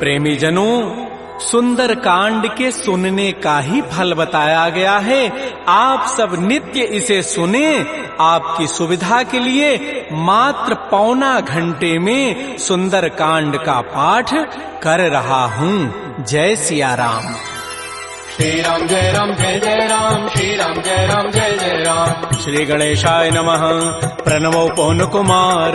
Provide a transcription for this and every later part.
प्रेमी जनों, सुंदर कांड के सुनने का ही फल बताया गया है। आप सब नित्य इसे सुने। आपकी सुविधा के लिए मात्र पौना घंटे में सुंदर कांड का पाठ कर रहा हूँ। जय सिया राम। श्री राम जय राम जय जय राम, श्री राम जय राम जय जय राम। श्री गणेशाय नमः। प्रणवो पवन कुमार,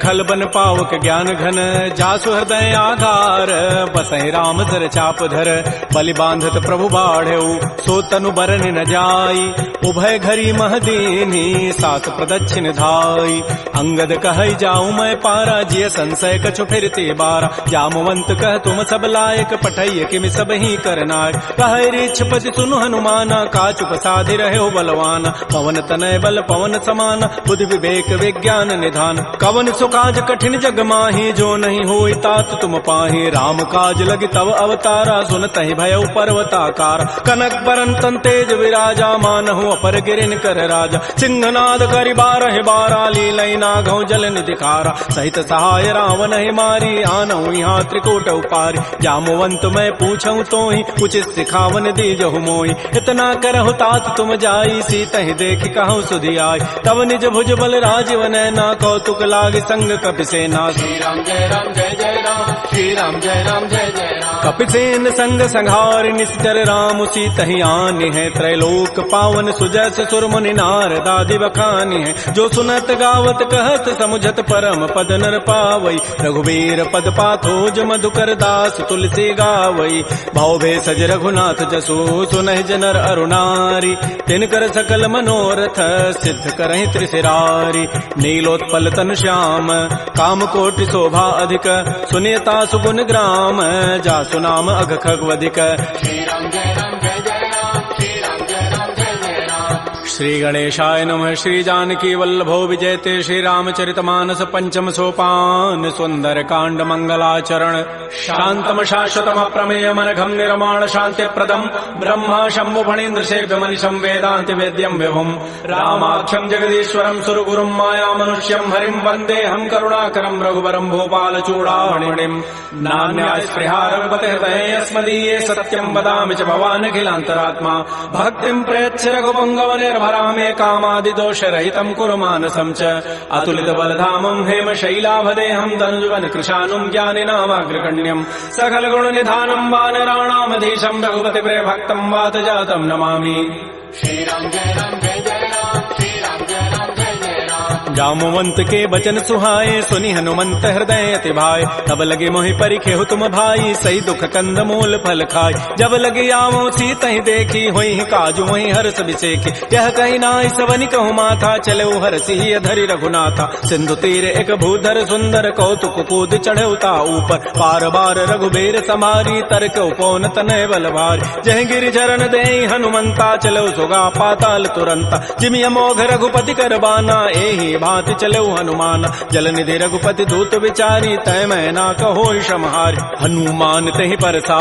खल बन पावक ज्ञान घन, जासु हृदय आधार, बसहि राम सर चाप धर, बलि बांधत प्रभु बाढ़ऊ, सो तनु बरन न जाई, उभय घरी महदीनी, सात प्रदक्षिण धाई। अंगद कहई जाऊं मैं पारा, जिय संशय कछु फिरते बारा, जामवंत कह तुम सब लायक, पठैय किम सब ही करनाय। कहै पति सुनु हनुमाना, काचु प्रसादि रहे बलवाना, पवन तनय बल पवन समाना, बुद्धि विवेक विज्ञान निधान। कवन सुकाज कठिन जग माही, जो नहीं होई तात तुम पाही। राम काज लगी तव अवतारा, सुनतहि भयउ पर्वताकार। कनक बरन तन तेज विराजा, मानहु अपर गिरिन कर राजा। सिंहनाद करि बारह बारा, लीलई नागौ जल निधिकारा। सहित सहाय रावण ही मारी, आनहु यहाँ त्रिकूट उपारी। जामवंत मैं पूछऊं तोहि, उचित सिखावन दीजहु मोहि। इतना करहु तात तुम जाई, सीतहि देखि कहु सुधि आई। तब निज भुज बल राजीव नैना, कौतुक लागे संग कपिसेना। श्री राम जय राम जय जय राम, श्री राम जय राम जय जय राम। कपिसेन संग संहार, निश्चर राम सीतहि आनि है। त्रैलोक पावन सुजस सुर मुनि नारद आदि बखानि है। जो सुनत गावत कहत समुझत परम पद नर पावई। रघुवीर पद पाथोज मधुकर दास तुलसी गावई। भाव भे सज रघुनाथ जसु, सुनहि जनर अरुणारी। तिनकर सकल मनोरथ, सिद्ध करहि त्रिशिरारी। नीलोत्पल तनु श्याम, काम कोटि शोभा अधिक, सुनियता सुगुण ग्राम, जासु नाम अघ खगवधिक। श्री राम जय राम जय जय राम, श्री राम जय राम जय जय राम। श्री गणेशाय नमः। श्री जानकी वल्लभो विजयते, श्री रामचरितमानस पंचम सोपान। सुंदर कांड मंगलाचरण, शांतम शाश्वतम अप्रमेय मनघम निर्माण शांति प्रदम, ब्रह्मा शंभु फणीन्द्र सेव्य मनिषं वेदांति वेद्यम विभुम। रामाख्यम जगदीश्वरम सुरगुरुम माया मनुष्यम हरिम, वंदे हम करुणाकरम रघुवरम भूपाल चूड़ामणिम। नान्या स्पृहा रघुपते हृदये अस्मदीये, सत्यम वदामि च भवान् अखिलान्तरात्मा। भक्तिं प्रयच्छ रघुपुंगव निर्भरामे, कामादि दोष रहितं कुरु मानसं च। अतुलित बलधामं हेम शैलाभदेहं, धनुजवन कृशानुं ज्ञानिनामाग्रगण्यं। सकल गुण निधानं वानराणामधीशं, रघुपति प्रिय भक्तं वात जातं नमामि। श्री राम जय राम जय जय राम, श्री राम जय राम जय जय राम। जामवंत के बचन सुहाए, सुनि हनुमंत हृदय अति भाए। तब लगे मोहि परिखेहु तुम भाई, सही दुख कंद मूल फल खाय। जब लगे आवो सीतहि देखी, होई काजु वही हर्ष बिसेखी। यह कही नाई सवनि कहु माथा, चले हरषि धरि रघुनाथा। सिंधु तीर एक भूधर सुंदर, कौतुक कूद चढ़े ता ऊपर। पार बार रघुबीर समारी, तर्क उपौन तनय बल भारी। जह गिरि चरण देहि हनुमंता, चलो सुगा पाताल तुरंता। जिमि अमोघ रघुपति कर बाना, एहि भांति चलो हनुमान। जल निधि रघुपति दूत विचारी, तय मैं ना कहो क्षमहारी। हनुमान तहि परसा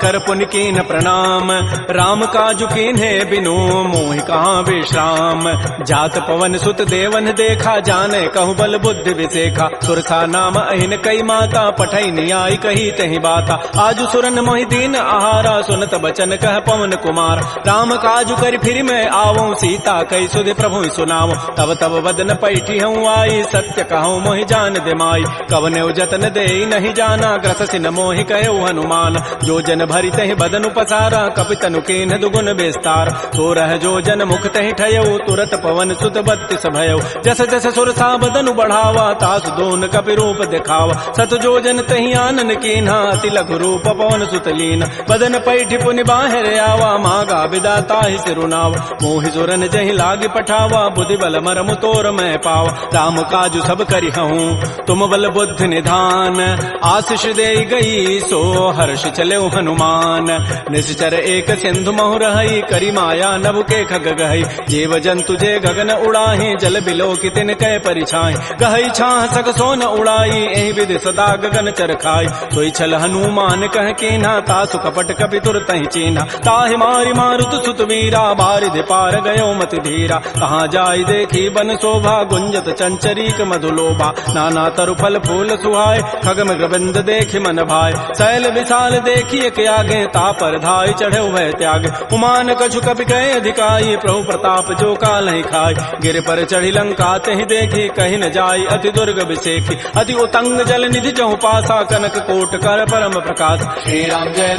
कर पुनि कीन प्रणाम, राम काजु कीन्हे बिनु मोहि कहाँ विश्राम। जात पवन सुत देवन देखा, जाने कहु बल बुद्धि विसेखा। सुरसा नाम अहिन कई माता, पठई नियाई कही तहि बाता। आजु सुरन मोहि दीन आहारा, सुनत बचन कह पवन कुमार। राम काजु करि फिर मैं आवो, सीता कई सुधि प्रभु सुनावो। तब तब वदन पैठी हूँ आई, सत्य कहूँ मोहि जान दिमाई। कवने जतन दे नहीं जाना, ग्रससि न मोहि कहो हनुमान। जो जन भरि तहि बदनु पसारा, कपितनु कीन्ह दुगुन विस्तार। सो रह जो जन मुख तहि ठयऊ, तुरत पवन सुत बत्तिस भयऊ। जस जस सुरसा बदनु बढ़ावा, तासु दोन कपि रूप दिखावा। सत जो जन तहि आनन कीन्हा, अति लघु रूप पवन सुत लीना। बदन पैठि पुनि बाहिर आवा, मागा विदा ताहि सिरुनावा। मोहि सुरन जहि लागी पठावा, बुद्धि बल मरमु तोर मैं पावा। राम काजु सब करिहऊँ, तुम बल बुद्धि निधान। आशीष दे गई सो हर्ष चले हनुमान। निश्चर एक सिंधु महु रही, करी माया नभ के खग गहई। जीव जंतु जे गगन उड़ाही, जल बिलो कि तिन कै परिछाई। गहई छाह सक सोन उड़ाई, एहि विधि सदा गगन चर खाई। सोई छल हनुमान कह कीन्हा, तासु कपट कपि तुरतहि चीन्हा। ताहि मारि मारुत सुत वीरा, बारिधि पार गयो मति धीरा। कहाँ जाई देखी बन शोभा, गुंजत चंचरीक मधुलोभा नाना तरु फल फूल सुहाय खगम ग्रबिंद देखि मन भाय शैल विशाल देखिए के आगे तापर धाय चढ़े भय त्याग उमान कछु कपि कहे अधिकाई प्रभु प्रताप जो काल ही खाय गिर पर चढ़ी लंका तहि देखी कहीं न जाय अति दुर्ग विषेखी अति उतंग जल निधि चहु पासा कनक कोट कर परम प्रकाश श्री राम जय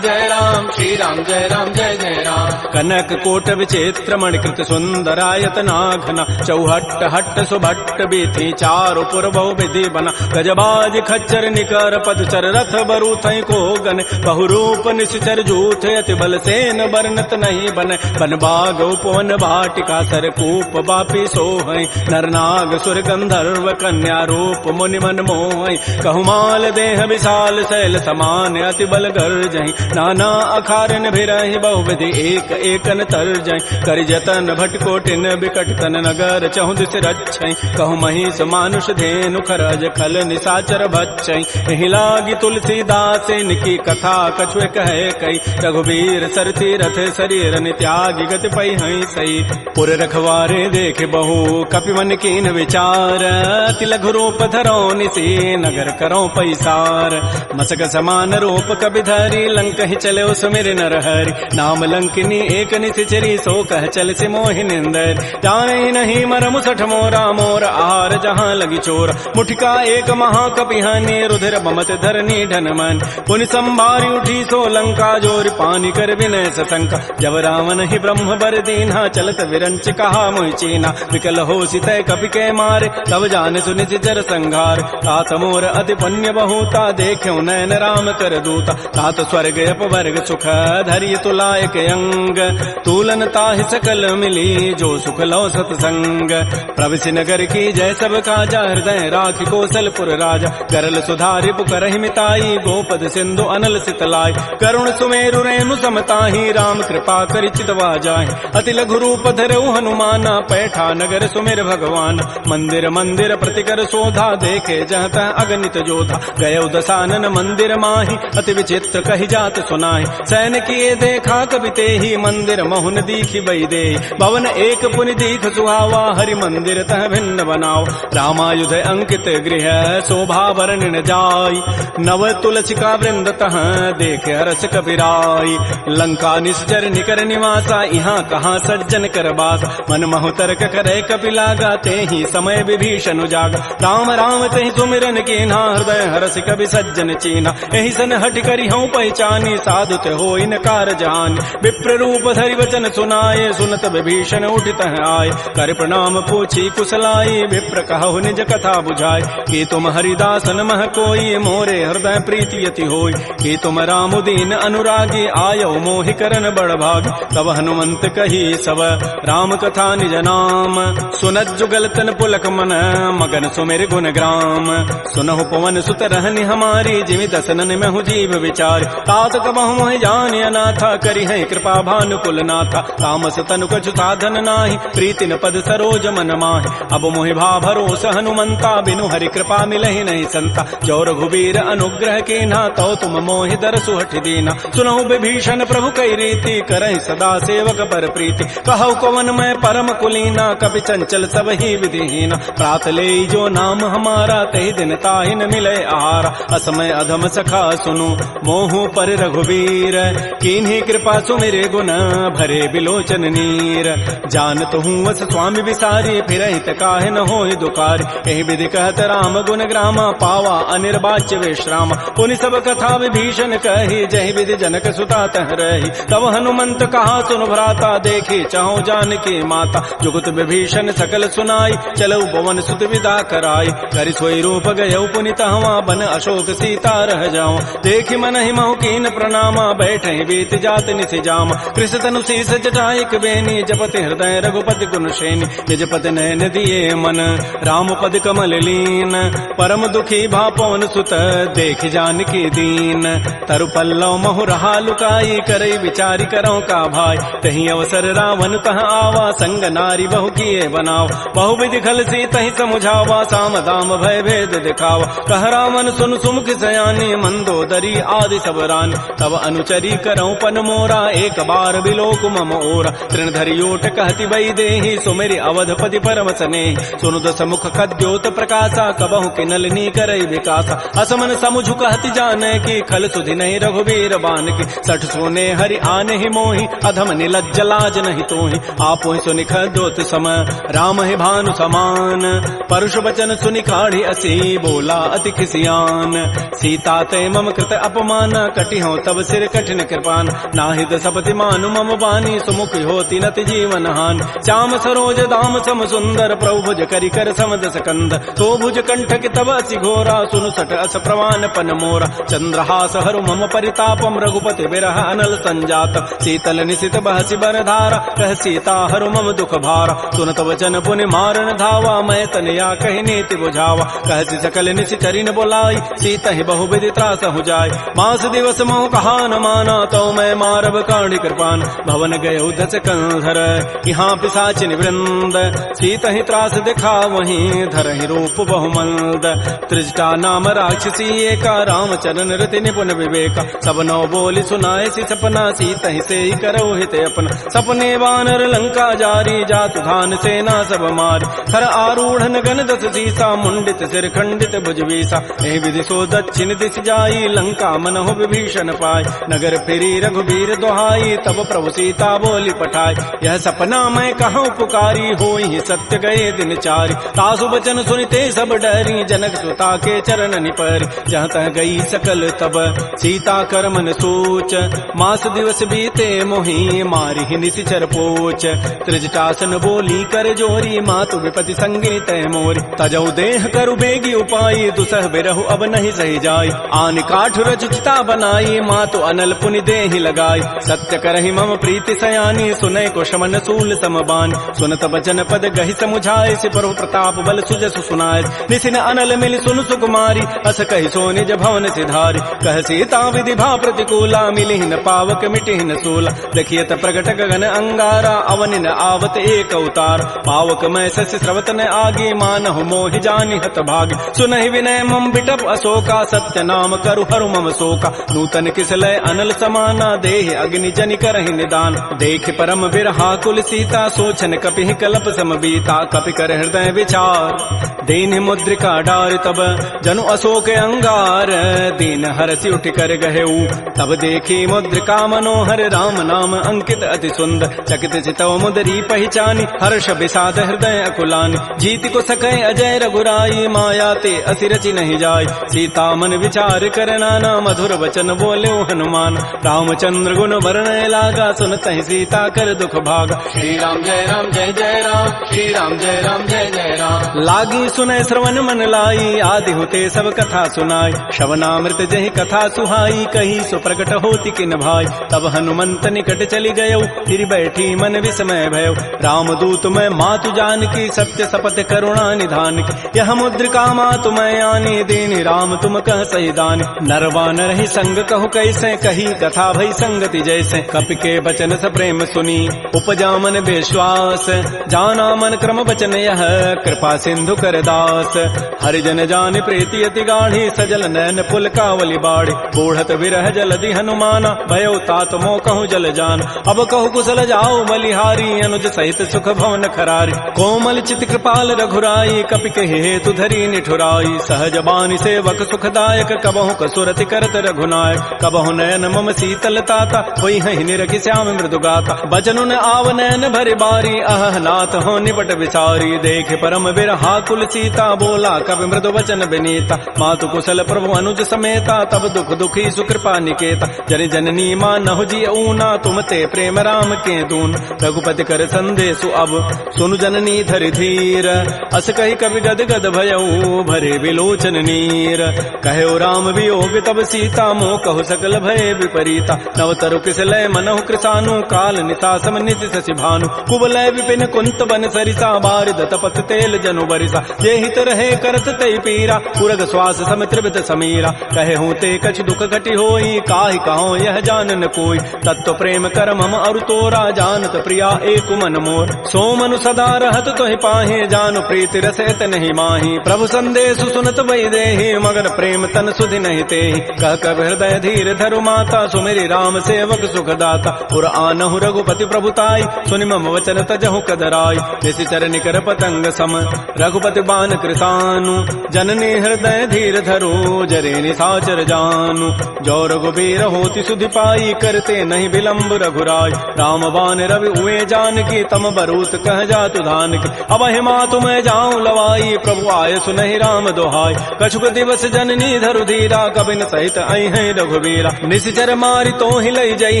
जय राम श्री राम जय जय राम कनक कोट विचित्र मणिकृत सुंदरायत नाघना चौहट्ट हट्ट सुभट्ट बीथी चारु पुर बहु विधि बना गजबाज खच्चर निकर पदचर रथ बरु थई को गन बहुरूप निश्चर जूथ अति बल सेन बरनत नहीं बन बन बाग उपवन भाटिका सर कूप बापी सोहै नरनाग सुर गंधर्व कन्या रूप मुनि मन मोहै कहुमाल देह विशाल शैल समान अति बल गर्जहि नाना अखारन भिरहि बहुविधि एक एकन तरजहि करि जतन भटकोटिन बिकट तन नगर चहु दिस रक्षै कहु महिष मानुष धेनु खरज खल निसाचर भक्षै एहि लागी तुलसीदास इनकी कथा कछुए कहे कई रघुवीर सरती रथ शरीर त्यागी गति पै हई सई पुर रखवारे देख बहु कपि मन कीन विचार अति लघु रूप धरो निसी नगर करो पैसार मसक समान रूप कबि धरी लंक ही चले सुमिर नर हरि नाम लंकिनी एक निशिचरी सो कह चल से मोहि निंदर जाने नहीं मरमु सठ मोरा मोर आहार जहाँ लगी चोर मुठिका एक महाकपिहानी रुधिर बमत धरनी ढनमन पुनि संभारी उठी सो लंका जोर पानी कर विनय सतंका जब रावण ही ब्रह्म बर दीन्हा चलत विरंच कहा मोहि चीना विकल हो सितय कपि के मारे तब जान सुनित जर संघार तात मोर अति पुण्य बहुता देख्यो नयन राम कर दूता तात स्वर्ग अपवर्ग सुख धैर्य तुलायक अंग तूलन ताहि सकल मिली जो सुख लो सतसंग प्रविशि नगर की जय सब काजा हृदय राखि कौशलपुर राजा गरल सुधारि पुकरहि मिताई गोपद सिंधु अनल सितलाई करुण सुमेरु रेणु समताहि राम कृपा करि चितवा जाहि अति लघु रूप धरऊ हनुमाना पैठा नगर सुमिर भगवान मंदिर मंदिर प्रतिकर शोधा देखे जहत अगणित जोधा गय दसानन मंदिर माहि अति विचित्र कहि जात सुनाहि सैन किए देखा कबि तेहि मंदिर महुन दीखि बई दे भवन एक पुनि दीख सुहावा हरि मंदिर तह भिन्न बनाओ रामायुध अंकित गृह शोभा वर्णन जाय नव तुलसिका वृंद तह देखे हरस कबीराई लंका निश्चर निकर निवासा यहाँ कहाँ सज्जन कर बास मन महु तर्क करे कपि लागा तेहि समय विभीषण जागा राम राम तेहि सुमिरन कीन्हा हृदय हरस कबि सज्जन चीना एहि सन हट करि हूँ पहचानी साधुत हो इन कार जान विप्र रूप धरि वचन सुनाए सुनत विभीषण उठित आए कर प्रणाम पूछी कुशलाई विप्र कहु निज कथा बुझाए कि तुम हरिदासन मह कोई मोरे हृदय प्रीति यति होई कि तुम राम दीन अनुरागी आयो मोहि करन बड़ भाग तब हनुमंत कही सब राम कथा निज नाम सुनत जुगल तन पुलक मन मगन सुमेर गुण ग्राम सुनहु पवन सुत रहनि हमारी जिमि दसनन में हूँ जीव विचार तात कबहु मोहि जान अनाथा करि है कृपा भानुकुल नाथा तामस तनु कछु साधन नाही प्रीति न पद सरोज मन माहि अब मोहि भा भरोस हनुमंता बिनु हरि कृपा मिलहि नहीं संता जो रघुबीर अनुग्रह कीन्हा तो तुम मोहि दरसु हठ दीना सुनहु विभीषण प्रभु कई रीति करहि सदा सेवक पर प्रीति कहु कवन मैं परम कुलीना कपि चंचल सब ही विधिहीना प्रात ले जो नाम हमारा तहि दिन ताहि न मिले आहारा असमय अधम सखा सुनु मोहु पर रघुबीर कीन्ही कृपा सुमिरे गुण भरे बिलोचन नीर जानत हूँ वस स्वामी विसारी फिर हित काहे न होहि दुखारी एहि विधि कहत राम गुण ग्रामा पावा अनिर्वाच्य विश्राम पुनि सब कथा विभीषण कही जहि विधि जनक सुता तह रही तब हनुमंत कहा सुन भ्राता देखी चाहु जानकी माता जुगत विभीषण सकल सुनाई चलऊ पवन सुत विदा कराई करि सोई रूप गयऊ पुनि तहवा बन अशोक सीता रह जाओ देखि मन ही महु कीन प्रणामा बैठे बीत जात निसि जाम कृष तनु शीस जटाइक बेनी जपति हृदय रघुपति गुण श्रेणी निज पति नयन दिए मन राम पद कमल लीन परम दुखी भा पवन सुत देख जानकी दीन तरु पल्लव महु रहा लुकाई करई विचारी करो का भाई तही अवसर रावण तह आवा संग नारी बहु किए बनाओ बहु विधि खल सी तही समुझावा साम दाम भय भेद दिखावा कह रावण सुन सुमुख सयानी मंदोदरी आदि सब रान तब अनुचरी करौ पन मोरा एक बार बिलोक मम ओरा तृण धरियोट कहति बई देहि सुमेरि अवधपति पर परम सने सुनु दस मुख खद्योत प्रकाशा कबहु किनलनी करई विकासा असमन समुझु कहति जाने की खल सुधि नहीं रघुबीर बान की सठ सोने हरि आने ही मोहि अधम निलज्ज लाज नहीं तोहि आपो सुनि खद्योत समय राम ही भानु समान परुष वचन सुनि काढ़ी असी बोला अति खिसियान सीता ते मम कृत अपमान कटि हो तब सिर कठिन कृपान नाहिद सपति मानु मम बानी सुमुख होती नति जीवन हान श्याम सरोज दाम सम सुंदर प्रभु भुज करि कर समदस कंद तो भुज कंठ के तब असि घोरा सुनु सट अस प्रवान पन मोरा चंद्रहास हरु मम परितापम रघुपति विरह अनल संजात शीतल निशित बहसि बर धारा कह सीता हरु मम दुख भारा सुनत वचन पुनि मारन धावा मैं तनया कहि नीति बुझावा कहति सकल निशि चरिन बोलाई सीता ही बहु विधि त्रास हो जाय मास दिवस मोह कहा न माना तो मैं मारब काढ़ी कृपान भवन गय दस कंधर यहाँ पिशाचिन वृंद सीता ही त्रास दिखा वहीं धर ही रूप बहुमंद त्रिजटा नाम राक्षसी एका राम चरण रति निपुण विवेका सब नौ बोली सुनाए सी सपना सीता ही से ही करो हित अपना सपने वानर लंका जारी जातु धान सेना सब मारी थर आरूढ़ गन दस सीसा मुंडित सिर खंडित भुजवीसा ए विधि सो दक्षिण दिश जाई लंका मनहु विभीषण पाई नगर फिरी रघुबीर दोहाई तब प्रभु सीता बोली पठाई यह सपना मैं कहूँ पुकारी होई सत्य गए दिन चारि तासु बचन सुनते सब डरी जनक सुता के चरण निपरि जहाँ तह गई सकल तब सीता कर मन सोच मास दिवस बीते मोहि मारी ही निशिचर पोच त्रिजटासन बोली कर जोरी मातु विपति संगी तय मोरी तजौ देह करु बेगी उपाई दुसह बिरहु अब नहीं सही जाई आन काठ रचिता बनाई मातु अनल पुनि देहि लगाई सत्य करहि मम प्रीति सयानी सुनय को शमन सूल समबान सुनत बचन पद गहि समुझाए से प्रभु प्रताप बल सुजसु सुनाए निसिन अनल मिल सुन सुकुमारी अस कहि सो निज भवन सिधारी कह सीता विधि भा प्रतिकूला मिलि न पावक मिटि न सूला देखियत प्रगट गगन अंगारा अवनि न आवत एक अवतार पावक मैं शशि स्रवत न आगे मानहु मोहि जानि हत भागी सुनहि विनय मम बिटप अशोका सत्य नाम करु हरु मम शोका नूतन किसलय अनल समाना देह अग्नि जनि करहि निदान देख परम बिरहा कुल सीता सोचन कपि कलप सम बीता कपि कर हृदय विचार दीन मुद्रिका डार तब जनु अशोक अंगार दीन हरसि उठ कर गहेऊ तब देखी मुद्रिका मनोहर राम नाम अंकित अति सुंदर चकित चितव मुदरी पहचानी हर्ष विषाद हृदय अकुलानी जीत को सकै अजय रघुराई माया ते असि रचि नहीं जाय सीता मन विचार कर नाना मधुर वचन बोले हनुमान रामचंद्र गुण वर्णय लागा सुनत ही सीता कर दुख भागा श्री राम जय राम श्री राम जय जय राम लागी सुनय श्रवण मन लाई आदि होते सब कथा सुनाई श्रवणामृत जहि कथा सुहाई कही सो प्रकट होती किन भाई तब हनुमंत निकट चली गयो फिर बैठी मन विस्मय भयो राम दूत मैं मातु जान की सत्य सपथ करुणा निधान की यह मुद्रिका मातु मैं आनी दीनी राम तुम कह सही दानी नरवान रही संग कहु कैसे कही कथा भई संगति जैसे कपि के बचन स प्रेम सुनी उपजा मन विश्वास जाना मन क्रम बचन यह कृपा सिंधु कर दास हरिजन जान प्रीति अति गाढ़ी सजल नैन पुल कावली बाड़ी बूढ़त विरह जलधि हनुमाना भयो तात मो कहूँ जल जान अब कहु कुशल जाओ बलिहारी अनुज सहित सुख भवन खरारी कोमल चित कृपाल रघुराई कपि कहि हेतु धरी निठुराई सहज बानी सेवक सुखदायक कबहु कसुरति करत रघुनायक कबहु नयन मम शीतल ताता होई हहि निरखि श्याम मृदु गाता बचनु न आव नयन भरि बारी अह नाथ हो निपट विचारी देख परम बिरहा कुल सीता बोला कवि मृदु वचन विनीता मातु कुशल प्रभु अनुज समेता तब दुख दुखी सुकृपा निकेता जन जननी मां नहु जी ऊना तुम ते प्रेम राम के दून रघुपति कर संदेशु अब सुनु जननी धरि धीर अस कहि कवि गद गद भयऊ भरे विलोचन नीर कहो राम वियोग तब सीता मोह कहु सकल भय विपरीता नव तरु किसलय मनहु कृसानु काल निता सम निति शशि भानु कुबलय विपिन कुंत बन सरिसा बारिद तपत तेल जनु बरिसा जे हित रहे करत तई पीरा पुरग श्वास सम त्रिविध समीरा कहे हूँ ते कछ दुख घटी होई काहि कहो यह जानन कोई तत्व प्रेम कर मम और तोरा जानत प्रिया एक मन मोर सो मनु सदा रहत तोहि पाहे जानु प्रीति रसत नहीं माही प्रभु संदेश सुनत वै देहि मगन प्रेम तन सुधि नहीं तेहि कह कब हृदय धीर धरु माता सुमेरी राम सेवक सुख दाता पुर आनहु रघुपति प्रभुताई सुनि मम वचन तजहु कदराई निशिचर निकर पतंग सम रघुपति बान कृतानु जननी हृदय धीर धरो जरे निशाचर जानु जो रघुबीर होति सुधि पाई करते नहीं विलंब रघुराय राम बान रवि हुए जान की तम बरूत कह जातु धान की अब हिमा तुम्हें जाऊं लवाई प्रभु आय सुनहि राम दोहाई कछुक दिवस जननी धरु धीरा कबिन सहित आई है रघुबीरा निशिचर मारी तो ही लई जई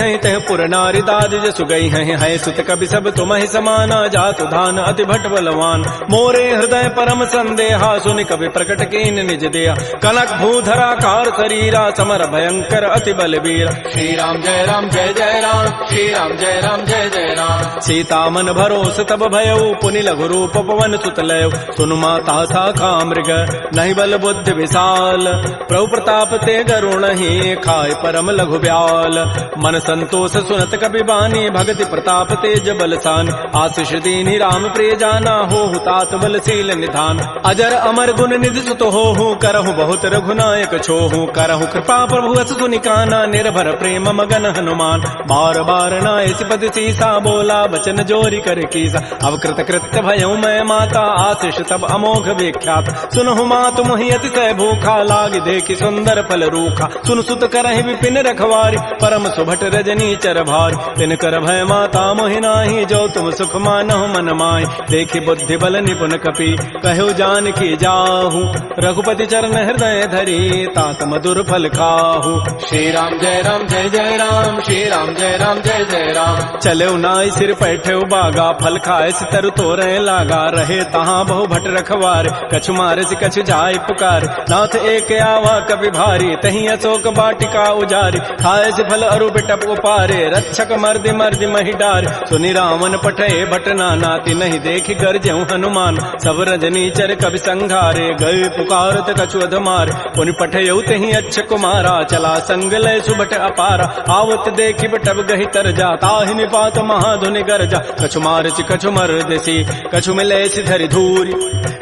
है तह पुर नारी दाद जसु गई है सुत कवि सब तुम ही समाना जातु धान अति भट बलवान मोरे हृदय परम संदेहा सुनि कवि प्रकट कीन निज देहा कनक भूधरा कार शरीरा समर भयंकर अति बलबीरा श्री राम जय राम जय जय राम श्री राम जय राम जय जय राम सीता मन भरोस तब भयउ पुनि लघु रूप पवन सुत लय सुनु माता शाखा मृग नहीं बल बुद्धि विशाल प्रभु प्रताप ते गरुण ही खाय परम लघु ब्याल मन संतोष सुनत कपि बानी भगति प्रताप तेज बलसान आशीष दीनि राम प्रिय जाना हो तात बलशील निधान अजर अमर गुण निधि सुत हो करहु बहुत रघुनायक छोहु करहु कृपा प्रभु अस सुनि काना निर्भर प्रेम मगन हनुमान बार बार नाय सिपति सीसा बोला बचन जोरी कर कीसा अब कृत कृत्य भयउ मैं माता आशीष तब अमोघ विख्यात सुनहु मातु मोहि अतिशय भूखा लाग देखि सुंदर फल रूखा सुन सुत करहि विपिन रखवारी परम सुभट रजनी चर भारी तिन कर भय माता मोहि नाही जो तुम सुख मानहु मन माहि देखि बुद्धि बल निपुण कपि कहु जान की जाहु रघुपति चरण हृदय धरी तात मधुर फल खाहु श्री राम जय राम जय जय राम श्री राम जय राम जय जय राम चले नाई सिर पैठे बागा फल खाए सितर तोरे लागा रहे तहाँ बहु भट रखवार कछु मारे से कछु जाय पुकार नाथ एक आवा कभी भारी तही अशोक बाटिका उजारी खाए से फल अरु बिटप उपारे रक्षक मर्दि मर्दि मही डार सुनि रावण पठे भट नाती नहीं देख गरजहु हनुमान सब रजनी चर कवि संघारे गए पुकारत कछु अधमार पुनि पठयउ तही अच्छ कुमारा चला संग लय सुबट अपारा आवत देखि बटब गहि तर जाता ही निपात महाधुनि गरजा कछु मारच कछु मर्दसी कछु मिले धरि धूरी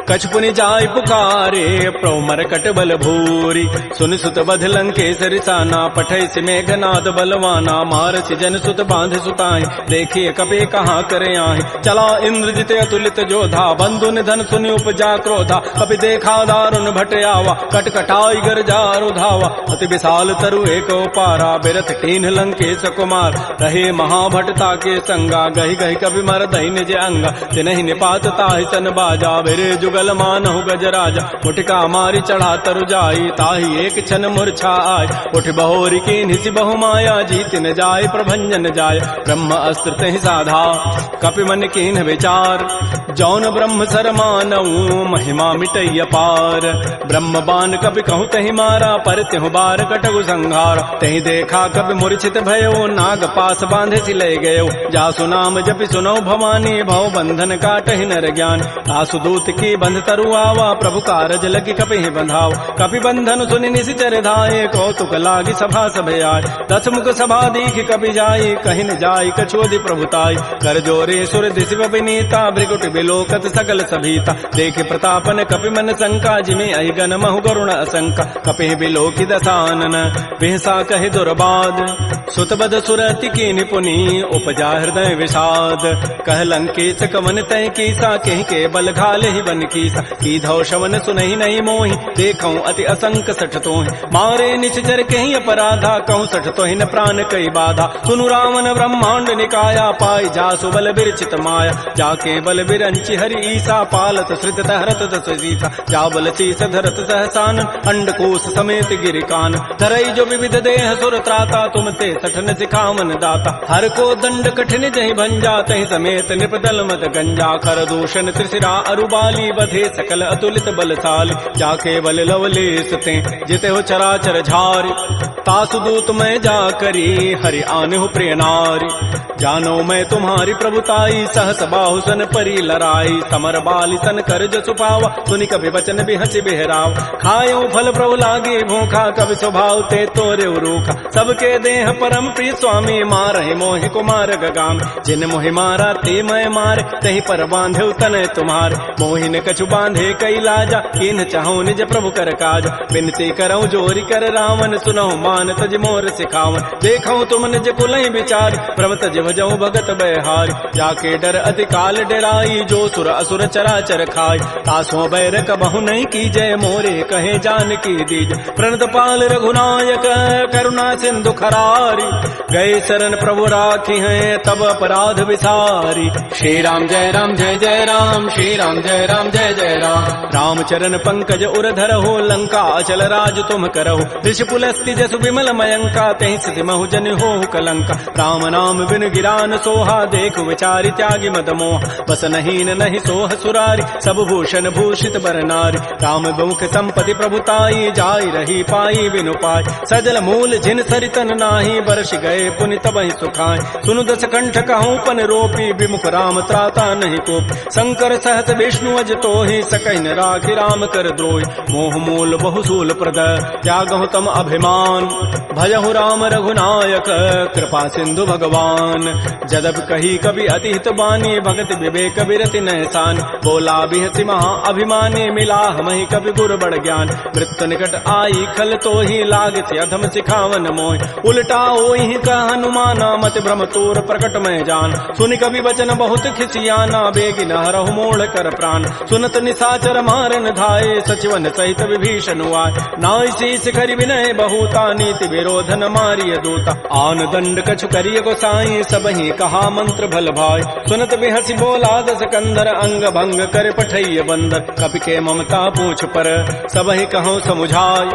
कछु पुनि जाय पुकारे प्रभु मरकट बल भूरी सुन सुत बध लंकेसरि साना पठै से मेघनाद बलवाना मारसि जन सुत बांध सुताई देखिए कपि कहाँ करे आहि चला इंद्रजित अतुलित जोधा बंधु निधन सुनि उपजा क्रोधा कपि देखा दारुण भट आवा कटकटाई गरजारु धावा अति विशाल तरु एक पारा बिरथ कीन्ह लंकेश कुमार रहे महाभटता के संगा गही गही कवि मर दही निज अंगा तिनहि निपात ताहि सन बाजा बिरे जुगल मानहु गजराजा मुटिका मारी चढ़ा तरु जाई ताहि एक क्षण मूर्छा आय उठ बहोरी की निसि बहु माया जीत न जाय प्रभंजन जाय ब्रह्म अस्त्र तहि साधा कपि मन कीन्ह विचार जौन ब्रह्म सर मानऊ महिमा मिटई अपार ब्रह्म बान कपि कहूँ तहि मारा पर त्यहु बार कटगु संहार तहि देखा कपि मूर्छित भयो नाग पास बांधे सी ले गयो जासु नाम जपि सुनो भवानी भव बंधन काटहि नर ज्ञान आसु दूत की बंध तरु आवा प्रभु कारज लगी कपि बंधाव कपि बंधन सुनि निशिचर धाये कौतुक लागी सभा सभे आय दस मुख सभा दीख कपि जाई कहि न जाई कछोदि प्रभुताई कर जोरे सुर दिशि विनीता भृगुट बिलोकत सकल सभीता देख प्रतापन कपि मन शंका जिमि अहिगन महु गरुण असंका कपि बिलोकि दसानन बिहसा कहि दुर्बाद सुतबद सुरति की निपुनी उपजा हृदय विषाद कह लंकेश कवन तय कीसा कहीं के बल घाले ही बन कीसा की धौ शवन सुनहि नहीं मोहि देखऊं अति असंक सठ तोहि मारे निश्चर कहीं अपराधा कहूँ सठ तोहि न प्राण कई बाधा सुनु रावण ब्रह्मांड निकाया पाई जासु बल बिरचित माया जाके बल बिरंचि हरि ईसा पालत श्रित हरत दस सीसा जा बल शीस धरत सहसान अंडकोश समेत गिरिकान धरई जो विविध देह सुर त्राता तुम ते सठन सिखावन दाता हर को दंड कठिन जहि भंजा तहि समेत निपदल मत गंजा कर दूषण त्रिशिरा अरुबाली बधे सकल अतुलित बलशाली जाके बल लवलेस ते जिते हो चराचर झारी तासु दूत में जा करी हरि आने हो प्रिय नारी जानो मैं तुम्हारी प्रभुताई, सहस बाहु सन परी लराई, समर बाली सन कर जो सुपावा, सुनि कभी वचन भी हंसी बिहराव, खायो फल प्रभु लागे भूखा, कभी स्वभाव ते तोरे रूखा, सबके देह परम प्रिय स्वामी, मारहि मोहि कुमार गगाम, जिन मोहि मारा ते मैं मारे, तही पर बांधे तनय तुम्हारे, मोहि न कछु बांधे कई लाजा, कीन चाहो निज प्रभु कर काज, बिनती करऊं जोरी कर रावण, सुनहु मान तज मोर सिखावन, देखऊं तुम निज कुलहि विचारी, भ्रम तज भजऊं भगत बयहारी, जाके डर अति काल डराई, जो सुर असुर चराचर खाई, तासो बैर कबहु नहीं कीजय, मोरे कहे जानकी दीज, प्रणत पाल रघुनायक करुणा सिंधु खरारी, गए शरण प्रभु राखी हैं तब अपराध विसारी। श्री राम जय राम जय जय राम, श्री राम जय राम जय जय राम, रामचरण पंकज उर धरहो, लंका अचल राज तुम करहो, ऋषि पुलस्ति जसु विमल मयंका, तहि सिद्धि महु जन हो कलंका, राम नाम बिन गिरान सोहा, देख विचारि त्यागी मद मोह, बस नहीं नहीं सोह सुरारी, सब भूषण भूषित बर नारी, राम बहुख संपत्ति प्रभुताई, जाय रही पाई बिनु पाई, सजल मूल जिन सरितन नाही, बरस गए पुनि तबहि सुखाय, सुनु दस कंठ कहूँ पन रोपी, विमुख राम त्राता नहीं कोप, शंकर सहत विष्णु अज तोहि, सकैन राखि राम कर द्रोहि, मोह मूल बहुसूल प्रद त्यागहु तम अभिमान, भजहु राम रघुनायक कृपा सिंधु भगवान, जदब कही कवि अति हित बानी, भगत विवेक विरति नहसान, बोला बिहसि महा अभिमानी, मिला हमहि कवि गुर बड़ ज्ञान, मृत्यु निकट आई खल तोहि, लागति अधम सिखावन मोहि, उल्टा ओहि कह हनुमाना, मति भ्रम तोर प्रकट में जान, सुनि कवि वचन बहुत खिसियाना, बेगी न हरहु मोड़ कर प्राण, सुनत निशाचर मारन धाये, सचिवन सहित विभीषण आए, नाई शीस करि विनय बहुता, नीति विरोधन मारिय दूता, आन दंड कछु करिय गोसाई, सबहि कहा मंत्र भल भाई, सुनत बिहसि बोला दस कंदर, अंग भंग कर पठैय बंदर, कपि के ममता पूछ पर सबहि कहूँ समुझाय,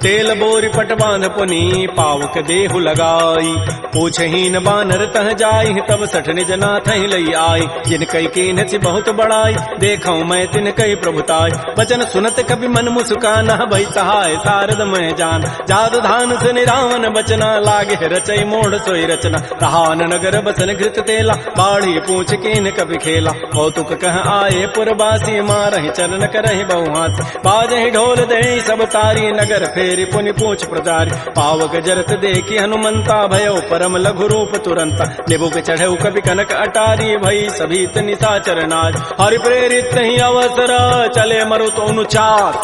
तेल बोरी पट बांध पुनी, पावक देहु लगाई, पूछहीन बानर तह जाई, तब सठ निज नाथ ही लई आई, जिन कई कीन सी बहुत बड़ाई, देखऊं मैं तिन कई प्रभुताई, बचन सुनत कभी मन मुस्काना, भई सहाय सारद मैं जान, जादु धान से निरावन बचना, लागे रचई मोड़ सोई रचना, रहान नगर बसन घृत तेला, बाढ़ी पूछ कीन कभी खेला, कौतुक कह आए पुरबासी, मारहि चरण करहि बहुहास, बाजहि ढोल दे सब तारी, नगर फेरि पुनि पूछ प्रजारी, पावक जरत देखी हनुमंता, भयो परम लघु रूप तुरंता, निबुक चढ़ऊ कवि कनक अटारी, भई सभीत निशाचर नाज, हरि प्रेरित ही अवसर चले मरुत अनुचार,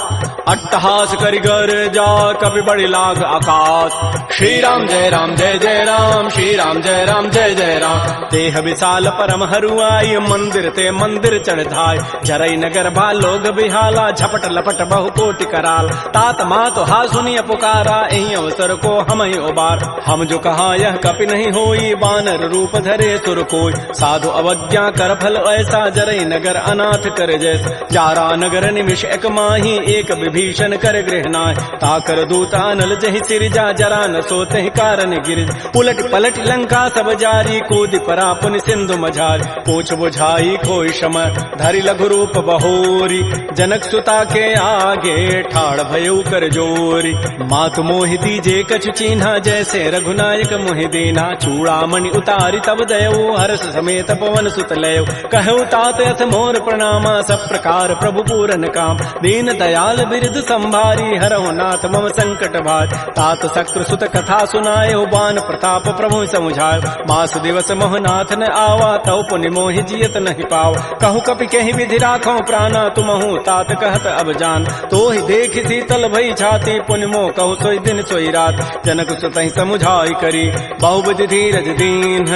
अट्टहास करिगर जा कवि बड़ी लाग आकाश, श्री राम जय राम जय जय राम, श्री राम जय राम जय जय राम, देह विशाल परम हरुआई, मंदिर ते मंदिर चढ़ धाय, जरई नगर बा लोग बिहाला, झपट लपट बहु कोटि कराल, तात मात हा सुनिय पुकारा, एहि अवसर को हम ही उबार, हम जो कहा यह कपि नहीं होई, बानर रूप धरे सुर कोई, साधु अवज्ञा कर फल ऐसा, जरई नगर अनाथ कर जैसा, जारा नगर निमिष एक माही, एक विभीषण कर गृहनाय, ताकर दूता अनल जहि सिरजा, जरा न सोते कारण गिरिज, उलट पलट लंका सब जारी, कूद परा पुनि सिंधु मझारी, पूछ बुझाई खोई शम, धरि लघु रूप बहोरी, जनक सुता के आगे ठाड़ भयउ कर जोरी, मातु मोहि दीजे कछु चीन्हा, जैसे रघुनायक मोहि दीना, चूड़ामणि उतारी तब दयऊ, हर्ष समेत पवन सुत लयऊ, कहऊ तात यथ मोर प्रणामा, सब प्रकार प्रभु पूरन काम, दीन दयाल बिरद संभारी, हरहु नाथ मम संकट भार, तात शक्र सुत कथा सुनायो, बान प्रताप प्रभु समुझायो, मास दिवस मोहनाथ न आवा, तव पुनि मोहि जियत नहीं पाव, कहूँ कपि कहीं विधि राखो प्राणा, तुमहु तात कहत अब जान, तो ही देख शीतल भई छाती, पुनि मोह कहूँ सोई दिन सोई रात, जनक सुतहि समुझाई करी, बहुविधि धीरज दीन,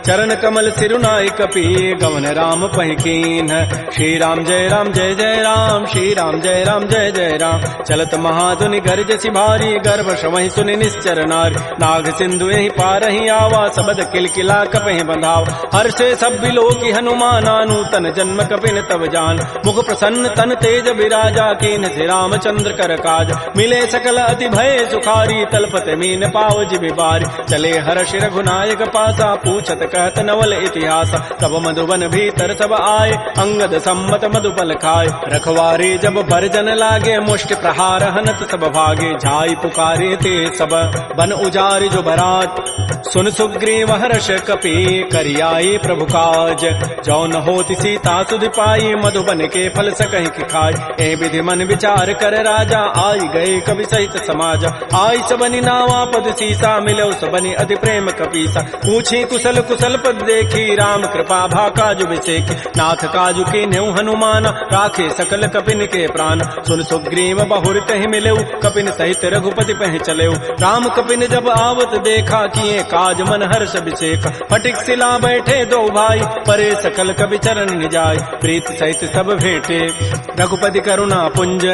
चरण कमल सिरुनाई कपि, गवन राम पहिकीन, श्री राम जय राम जय जय राम, श्री राम जय राम जय जय राम, चलत महाधुनि गर्ज सिभारी, गर्भ श्रवहि सुनि निश्चर नारी, नाग सिंधु यही पारहि आवा, सबद किलकिला कपहि बंधाव, हर्षे सब बिलोकी हनुमाना, नूतन जन्म कपिन तब जान, मुख प्रसन्न तन तेज विराजा, कीन से रामचंद्र कर काज, मिले सकल अति भय सुखारी, तलपत मीन पाव जिबि बारी, चले हर्ष रघुनायक पासा, पूछत कहत नवल इतिहास, तब मधुबन भीतर सब आए, अंगद सम्मत मधुपल खाए, रखवारे जब भरजन लागे, मुष्टि प्रहार हनत सब भागे, जाई पुकारे ते सब बन उजारे जो बरात। सुन सुग्रीव हर्ष कपि करियाए प्रभु काज, जो न होती सीता सुध पाई मधुबन के फल सकहि की खाय। ए विधि मन विचार कर राजा, आई गए कवि सहित समाज। आई सबनि नावा पद सीसा, मिलो सबनि अति प्रेम कपीसा। पूछी कुशल कुशल पद देखी, राम कृपा भा काजु विसेखी। नाथ काजु के न्यू हनुमान, राखे सकल कपिन के प्राण। सुन सुग्रीव बहुर तहि मिलेऊ, कपिन सहित रघुपति पह चलेऊ। राम कपिन जब आवत देखा, किए काज मन हर्ष विषेक। फटिक सिला बैठे दो भाई, परे सकल कवि चरण निजाय। प्रीत सहित सब भेंटे, रघुपति करुणा पुंज।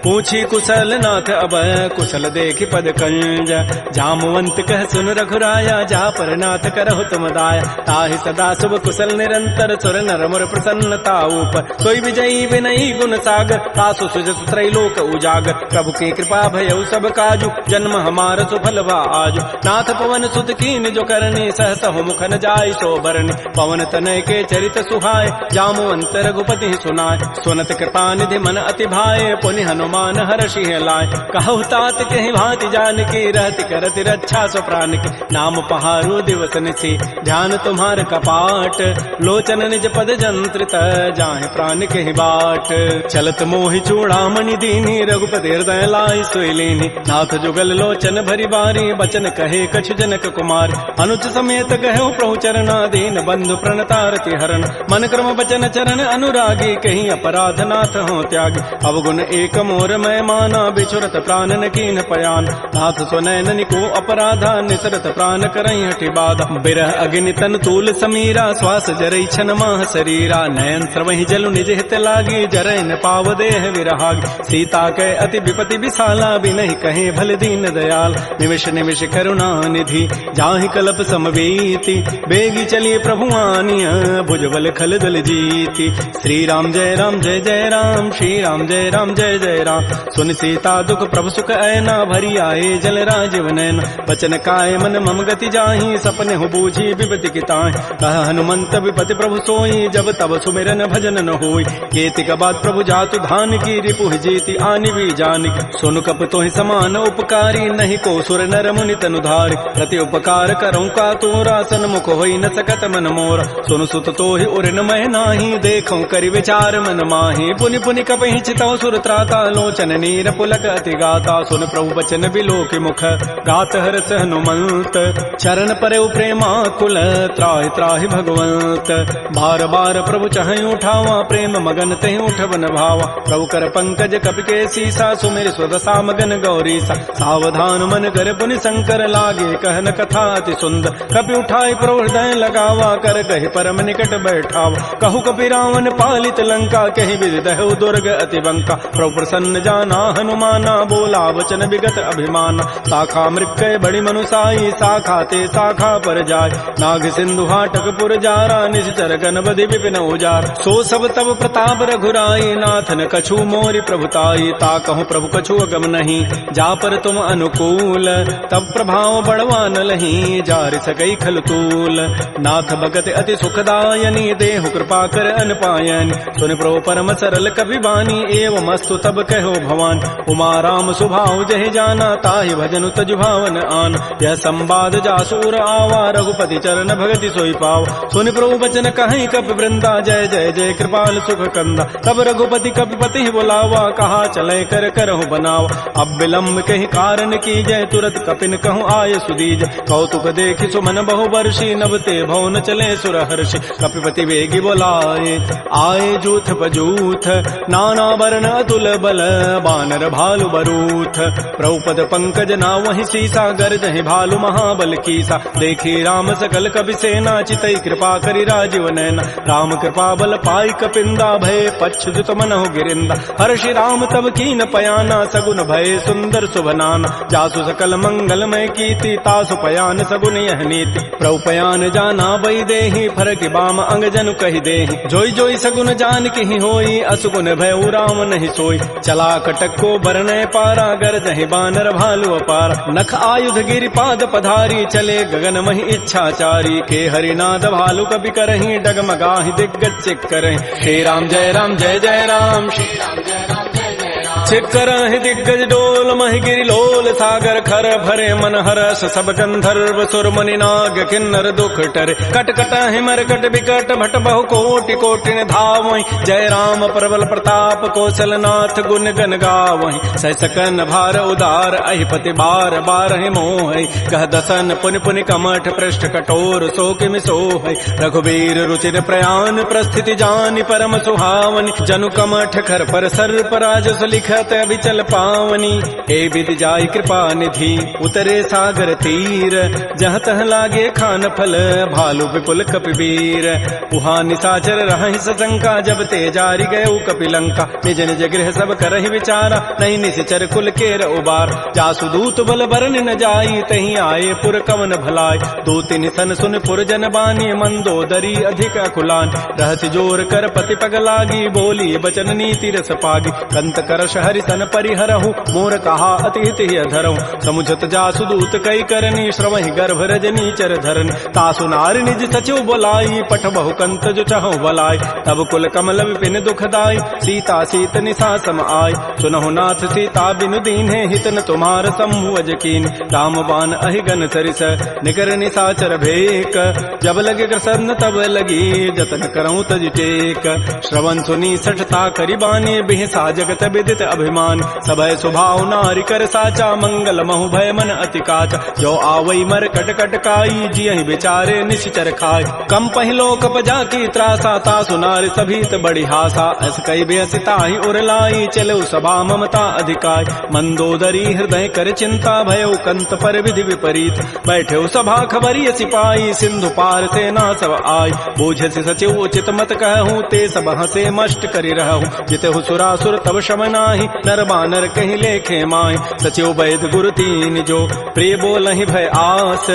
पूछी कुशल नाथ अब, कुशल देखि पद कंज। जामवंत कह सुन रघुराया, जा पर नाथ करहु तुम दाया। ताहि सदा शुभ कुशल निरंतर, सुर नर मुर प्रसन्नता ऊपर। सोई विजयी विनयी गुण सागर, तासु सुजस त्रैलोक उजागर। प्रभु की कृपा भयउ सब काजु, जन्म हमार सुफल भा आजु। नाथ पवन सुत कीन जो करनी, सहस हो मुखन जाय सो बरनी। पवन तनय के चरित सुहाय, जामवंत रघुपति सुनाय। सुनत कृपा निधि मन अति भाए, पुनि हनुमान हर्षि लाय। कहु तात कहि भांति जानकी, रहति करति रक्षा सो प्राण की। नाम पहारो दिवस निशि, ध्यान तुम्हार कपाट। लोचन निज पद जंत्रित, जाहि प्राण कहि बाट। चलत मोहि चूड़ामणि दीनी, रघुपति हृदय लाई सोई लीनी। नाथ जुगल लोचन भरी बारी, बचन कहे कछु जनक कुमार। अनुज समेत कहो प्रभु चरणा, दीन बंधु प्रणतारति हरण। मन क्रम बचन चरण अनुरागी, कहीं अपराध नाथ हो त्यागी। अवगुण एक मोर मैं माना, बिछुरत प्राण न कीन पयान। नाथ सुनैन को अपराधा, निसरत प्राण करई हठि बाधा। बिरह अग्नि तन तूल समीरा, श्वास जरई छन माह शरीरा। नयन स्रवहि जलु निज हित लागी, जरै न पाव देह विरहागी। सीता कै अति विपति विशाला, बिनहि कहे भल दीन दयाल। निमिष निमिष करुणा निधि, जाहि कल्प समवेति। बेगी चली प्रभु आनिया, भुजबल खल दल जीति। श्री राम जय राम जय जय राम, श्री राम जय राम जय जय राम। सुन सीता दुख प्रभु सुख ऐना, भरी आए जल राजीव नैना। बचन काय मन मम गति जाहि, सपने हो बूझी विपति की ताहि। कह हनुमंत विपति प्रभु सोई, जब तब सुमिरन भजन न होई। केतिक बाद प्रभु जातु धान की, रिपुहि जीति आनि भी जानिक। सुन कप तोहि समान उपकारी, नहीं को सुर नर मुनि तनु धारि। प्रति उपकार करऊं का तोरा, सन्मुख होई न सकत मन मोरा। सुन सुत तोहि उरिन मह नाही, देखऊं करि विचार मन माहि। पुनि पुनि कपहि चितौ सुर त्राता, लोचन नीर पुलक अति गाता। सुन प्रभु बचन बिलोकि मुख, गात हरस हनुमंत। चरण परउ प्रेमाकुल, त्राहि त्राहि भगवंत। बार बार प्रभु चहई उठावा, प्रेम मगन तेहि उठबन भावा। प्रभु कर पंकज कपि के सीसा, सुमिर स्वदसा मगन गौरीसा। सावधान मन कर पुनि शंकर, लागे कहन कथा अति सुंदर। कपि उठाई प्रभु हृदय लगावा, कर कहि परम निकट बैठावा। कहु कपि रावण पालित लंका, कहि विधि दहु दुर्ग अति बंका। प्रभु प्रसन्न जाना हनुमाना, बोला वचन विगत अभिमाना। शाखा मृक्कय बड़ी मनुसाई, शाखा ते शाखा पर जाय। नाग सिंधु हाटक पुर जारा, निश्चर गण बधि विपिन उजार। सो सब तब प्रताप रघुराई, नाथन कछु मोरि प्रभुताई। ता कहूँ प्रभु कछु अगम नहीं, जा पर तुम अनुकूल। तब प्रभाव बढ़वा न लही, जार सकई खल तूल। नाथ भगत अति सुखदायनी, देहु कृपा कर अनपायनी। सुन प्रभु परम सरल कपि बानी, एवं अस्तु तब कहो भवान। उमा राम सुभाव जहि जाना, ताहि भजनु तजु भावन आन। यह संवाद जासूर आवा, रघुपति चरण भगति सोई पाव। सुनि प्रभु बचन कहीं कपि वृंदा, जय जय जय कृपाल सुख कंदा। तब रघुपति कपिपति बुलावा, कहा चले कर करहु बनावा। अब विलम्ब कहीं कारण की जय, तुरत कपिन कहूँ आय सुदीज। कौतुक देखि सुमन बहु वर्षी, नभते भवन चले सुर हर्षि। कपिपति वेगी बोलाए, आए जूथ पजूथ। नाना वर्ण अतुल बल, बानर भालु बरूथ। प्रभुपद पंकज ना वही सीसा, गर्जहि भालु महाबल कीसा। देखी राम सकल कपि सेना, चितई कृपा करि राजीव नैना। राम कृपा बल पाई कपिंदा, भय पच्छुत मनहु गिरिंदा। हर्षि राम तब कीन पयाना, सगुन भय सुंदर सुभनाना। जासु सकल मंगलमय कीर्ति, तासु पयान सगुन यह नीति। प्रभु पयान जाना बई देहि, फरक बाम अंग जनु कहि देहि। जोई जोई सगुन जान की होई, असुगुन भय राम नहीं सोई। चला कटक को बरनय पारा, गरजहि बानर भालु अपार। नख आयुध गिरि पाद पधारी, चले गगन महि इच्छाचारी। के हरिनाद भालु कपि करहि, डगमगाहि दिग्गज चिक करहि। श्री राम जय जय राम, श्री राम जय राम जय जय राम। अच्छे करहि दिग्गज डोल महि गिरि लोल सागर खर भरे मन हरस सब गंधर्व सुर मुनि नाग किन्नर दुख टरे कट कटहि मरकट विकट भट बहु कोटि कोटि धावहि जय राम प्रबल प्रताप कौशल नाथ गुण गन गावहि सह सकन भार उदार अहिपति बार बारहि मोहि कह दसन पुनि पुनि कमठ पृष्ठ कठोर सो किमि सोहि रघुवीर रुचिर प्रयान प्रस्थिति जानि परम सुहावनि जनु कमठ खर पर सर्प राजस लिखत अभिचल पावनी हे विधि जाय कृपा निधि उतरे सागर तीर जहाँ तह लागे खान फल भालु विपुल कपिवीर उहाँ निशाचर रहहि सशंका जब ते जारि गए कपिलंका निज निज गृह सब करहि विचारा नहीं निश्चर कुल केर उबार जासु दूत बल बरन न जाई तहीं आए पुर कवन भलाय दो तीन सन सुन पुर जन बानी मंदोदरी अधिक अकुलान रहस्य जोर कर पति पग लागी बोली बचन नीति रस पागी कंत करश हरि सन परिहरहु मोर कहा अति हित धरहु समुझत जासु दूत कई करनी श्रवहि गर्भ रजनी चर धरन तासु नारी निज सचिव बोलाई पठ बहु कंत जो चहु बलाई तब कुल कमल विपिन दुखदाई सीता सीत निशा सम आय सुनहु नाथ सीता बिनु दीन्हे हितन तुम्हार सम्भुज कीन राम बान अहिगन सरिस निकर निशाचर भेक जब लगे प्रसन्न तब लगी जतन करऊं तज टेक श्रवण सुनी सठता करिबानी बिहसा जगत विदित अभिमान सबय स्वभाव नारी कर साचा मंगल महु भय मन अति काचा जो आवई मर कट कट काई जियहि बेचारे निश्चर खाय कम पहिलो कप जाकी त्रासा तासु नारी सभीत बड़ी हासा अस कई बेसिता ही उरलाई चलो सभा ममता अधिकाय मंदोदरी हृदय कर चिंता भयो कंत पर विधि विपरीत बैठे सभा खबरी सिपाही सिंधु पार सेना सब आय बोझ से सचिव उचित मत कहूँ ते सब हसे मष्ट करी रहूँ जितहु सुरासुर तब शम नाही नर बानर कहीं लेखे माय सचिव वैद गुरु तीन जो प्रिय बोलहि भय आस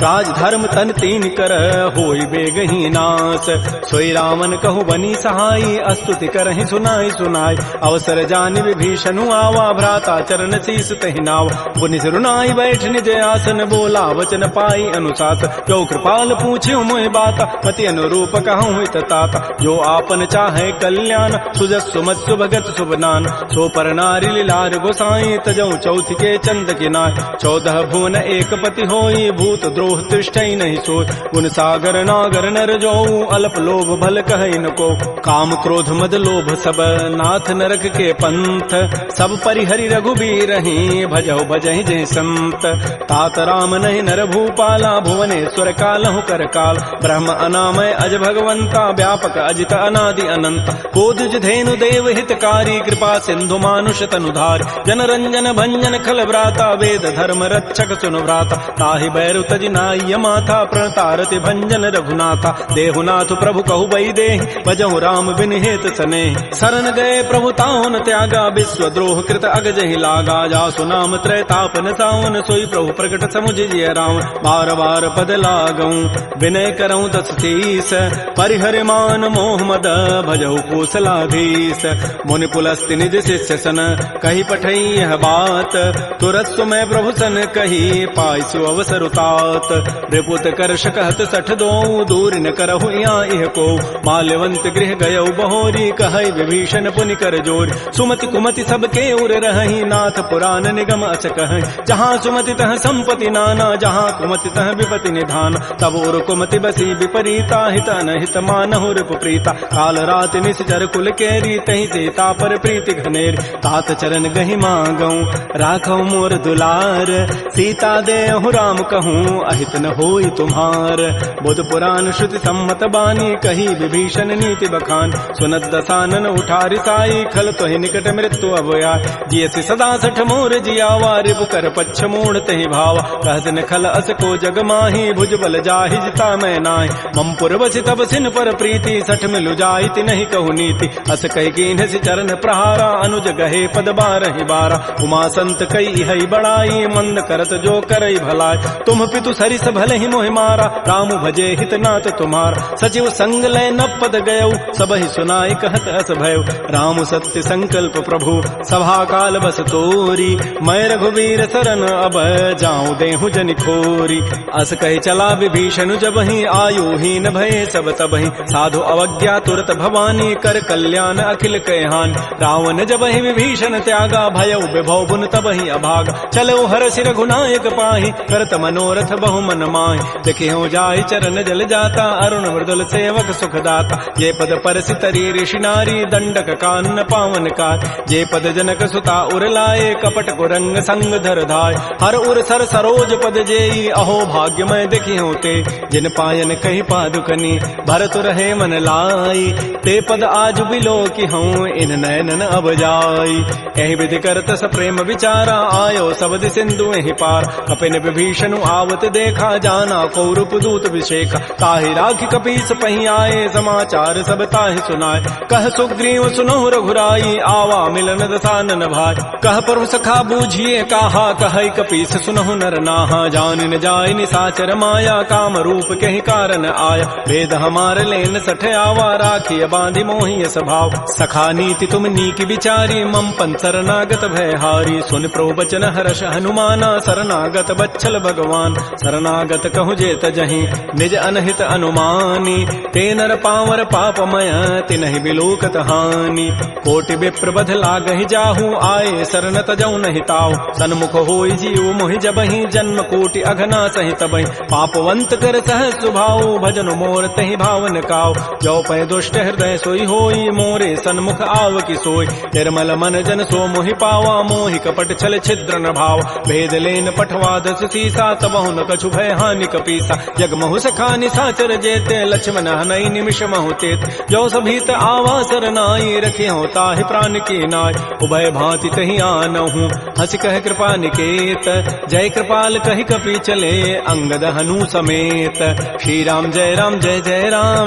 राज धर्म तन तीन कर होई बेगही नास सोई रामन कहु बनी सहाई अस्तुति करहि सुनाई सुनाई अवसर जानि विभीषणु आवा भ्राता चरण शीस तहि नाव पुनि सिरुनाई बैठ निज आसन बोला वचन पाई अनुशास जो कृपाल पूछ्यो मोहि बात पति अनुरूप कहूँ हित ताता जो आपन चाहे कल्याण सुजस सुमत सुभगत सुबनान सो पर नारी लीलार गोसाई तजौ चौथ के चंद किनाय 14 भुवन एक पति होई भूत द्रोह तिष्ठई नहीं सोय गुण सागर नागर नर जो अल्प लोभ भल कहै न को काम क्रोध मद लोभ सब नाथ नरक के पंथ सब परिहरि रघुबीर ही भजौ भजहि जय संत तात राम नहीं नर भूपाला भुवनेश्वर कालहु कर काल ब्रह्म अनामय अज भगवंता व्यापक अजित अनादि अनंत कोदज धेनु देव हितकारी कृपा सिंधु मानुष तनुधार जन रंजन भंजन खल व्राता वेद धर्म रक्षक सुनु व्राता ताहि बैरु तजि नाय माथा प्रणतारति भंजन रघुनाथा देहुनाथ प्रभु कहु बई देहि भजहु राम बिन हेत सने शरण गए प्रभु ताहुन त्यागा विश्व द्रोह कृत अगजहि लागा जासु नाम त्रैतापन सावन सोई प्रभु प्रकट समुझ जिय राम बार बार पद लागऊं विनय करऊं दस तीस परिहर मान मोह मद भजहु कौशलाधीश मुनि पुलस्ति निज शिष्य सन कही पठई यह बात तुरत सुमय प्रभु सन कही पाइसु अवसर उतात रिपुत करश कहत सठ दो दूर न करहु यहाँ इह को माल्यवंत गृह गयौ बहोरी कहई विभीषण पुनि कर जोर सुमति कुमति सबके उर रहहि नाथ पुराण निगम अस कहै जहाँ सुमति तह संपति नाना जहाँ कुमति तह विपति निधान तब उर कुमति बसी विपरीता हित अनहित मानहु रिपु प्रीता काल रात निश्चर कुल केरी तहि सीता पर प्रीति घनेर तात चरण गहि मांगऊ राखौ मोर दुलार सीता देहु राम कहूँ अहित न होई तुम्हार बुध पुराण श्रुति सम्मत बानी कही विभीषण नीति बखान सुनत दसानन उठारि साई खल तोहि निकट मृत्यु अवया जियसि सदा सठ मोर जियावा रिपु कर पच्छ मूढ़ तहि भावा कहत न खल अस को जग माही भुज बल जाहि जिता मैं नाहि मम पुरवसि तब सिन पर प्रीति सठ मिलु जाइति नहीं कहु नीति अस कहि कीन्हसि चरण प्रहारा अनुज गहे पद बारहि बारा उमा संत कई हई बड़ाई मंद करत जो करई भलाई तुम पितु सरिस भले ही मोहि मारा राम भजे हित नाथ तुम्हारा सचिव संग लय न पद गयौ सब ही सुनाई कहत अस भयउ राम सत्य संकल्प प्रभु सभा काल बस तोरी मैं रघुवीर शरण अब जाऊं देहु जनि खोरी अस कहि चला विभीषण जब ही आयु हीन भये सब तब ही साधु अवज्ञा तुरत भवानी कर कल्याण अखिल कहहान रावण जब ही विभीषण त्यागा भयउ विभव बुन तबहि अभागा चलो हरषि रघुनायक पाहि करत मनोरथ बहु मन माहि देखि हो जाहि चरण जल जाता अरुण मृदुल सेवक सुखदाता ये पद परसि तरी ऋषि नारी दंडक कानन पावन कार ये पद जनक सुता उर लाए कपट कुरंग संग धर धाय हर उर सर सरोज पद जेई अहो भाग्यमय देखि होते जिन पायन कही पादुकनी भरत रहे मन लाई ते पद आज बिलो की हूँ इन नयनन अब जाई एहि विधि करत स प्रेम विचारा आयो सबद सिंधु एहि पार कपिन विभीषण आवत देखा जाना कौरूप दूत विशेखा ताहि राखि कपीस पही आए समाचार सब ताहि सुनाए कह सुग्रीव सुनहु रघुराई आवा मिलन दसानन भाई कह प्रभु सखा बूझिए कहा कह कपीस सुनहु नर नाहा जान न जाय निसाचर माया काम रूप कहि कारण आया वेद हमार लेन सठ आवा राखिय बांधि मोहि स्वभाव सखा नीति तुम नीक विचारी मम पन शरणागत भय हारी सुन प्रभु बचन हर्ष हनुमाना शरणागत बच्छल भगवान शरणागत कहु जे तजहि निज अनहित अनुमानी ते नर पावर पापमय तिनहि बिलोकत हानि कोटि विप्र बध लागहि जाहू आए शरण तजौ नहि ताऊ सन्मुख होई जीव मोहि जबहि जन्म कोटि अघना सहि तबहि पापवंत कर सह सुभाऊ भजन मोर तहि भावन काऊ जो पै दुष्ट हृदय सोई होई मोरे सन्मुख आव की सोई निर्मल मन जन सो मोहि पावा मोहि कपट छल छिद्र न भाव भेद लेन पठवा दस सीसा तबहु न कछु भय हानि कपीसा जग महु सखा निसाचर जेते लक्ष्मण हनई निमिष महु तेत जो सभीत आवा सरनाई रखे हो ताहि प्राण की नाय उभय भांति तहि आनहु हस कह कृपा निकेत जय कृपाल कहि कपि चले अंगद हनु समेत श्री राम जय राम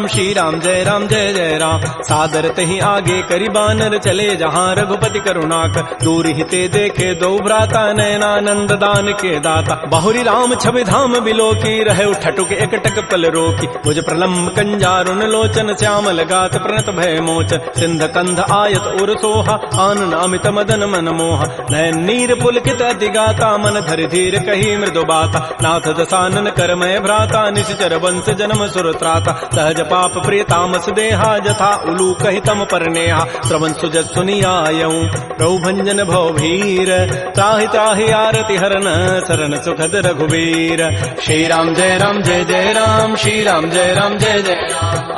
श्री राम जय जय राम सादर तहि आगे करि बानर चले जहाँ रघुपति करुणाक दूर हिते देखे दो भ्राता नयनानंद दान के दाता बहुरी राम छवि धाम बिलोकी रहे ठटुक एकटक पल रोकी भुज प्रलम्ब कंजारुन लोचन श्यामल गात प्रणत भय मोचन सिंध कंध आयत उर सोहा आनन अमित मदन मन मोहा नयन नीर पुलकित अति गाता मन धरि धीर कही मृदु बाता नाथ दसानन करमय भ्राता निश्चर वंश जन्म सुर त्राता सहज पाप प्रिय तामस देहा जथा उलू कहि तम पर नेहा श्रवण सुजत सुनियायऊं प्रभु भंजन भव भीर त्राहि त्राहि आरति हरन शरण सुखद रघुवीर श्री राम जय राम श्री राम जय जय राम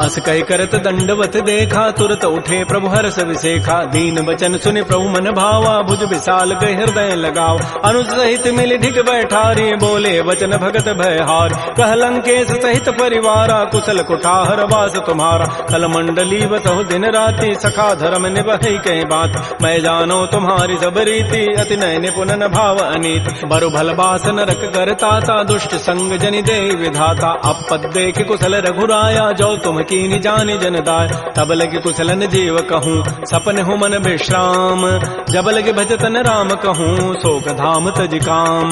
अस कहि करत दंडवत देखा तुरत उठे प्रभु हर्ष विशेखा दीन वचन सुनि प्रभु मन भावा भुज विशाल गए हृदय लगाव अनुज सहित मिल ढिक बैठारी बोले वचन भगत भय हार कह लंकेश सहित परिवारा कुशल कुठार वास तुम्हारा कल मंडली बसहु दिन राति सखा धर्म निभहि कई बात मैं जानो तुम्हारी सब रीति अति नय निपुण भाव अनीति बरु भल बास नरक करताता दुष्ट संग जनि दे विधाता अपद देख कुशल रघुराया जो तुम कीनि जानि जन दाय तब लगे कुशलन जीव कहूँ सपन हूँ मन विश्राम जब लगे भजतन राम कहूँ शोक धाम तज काम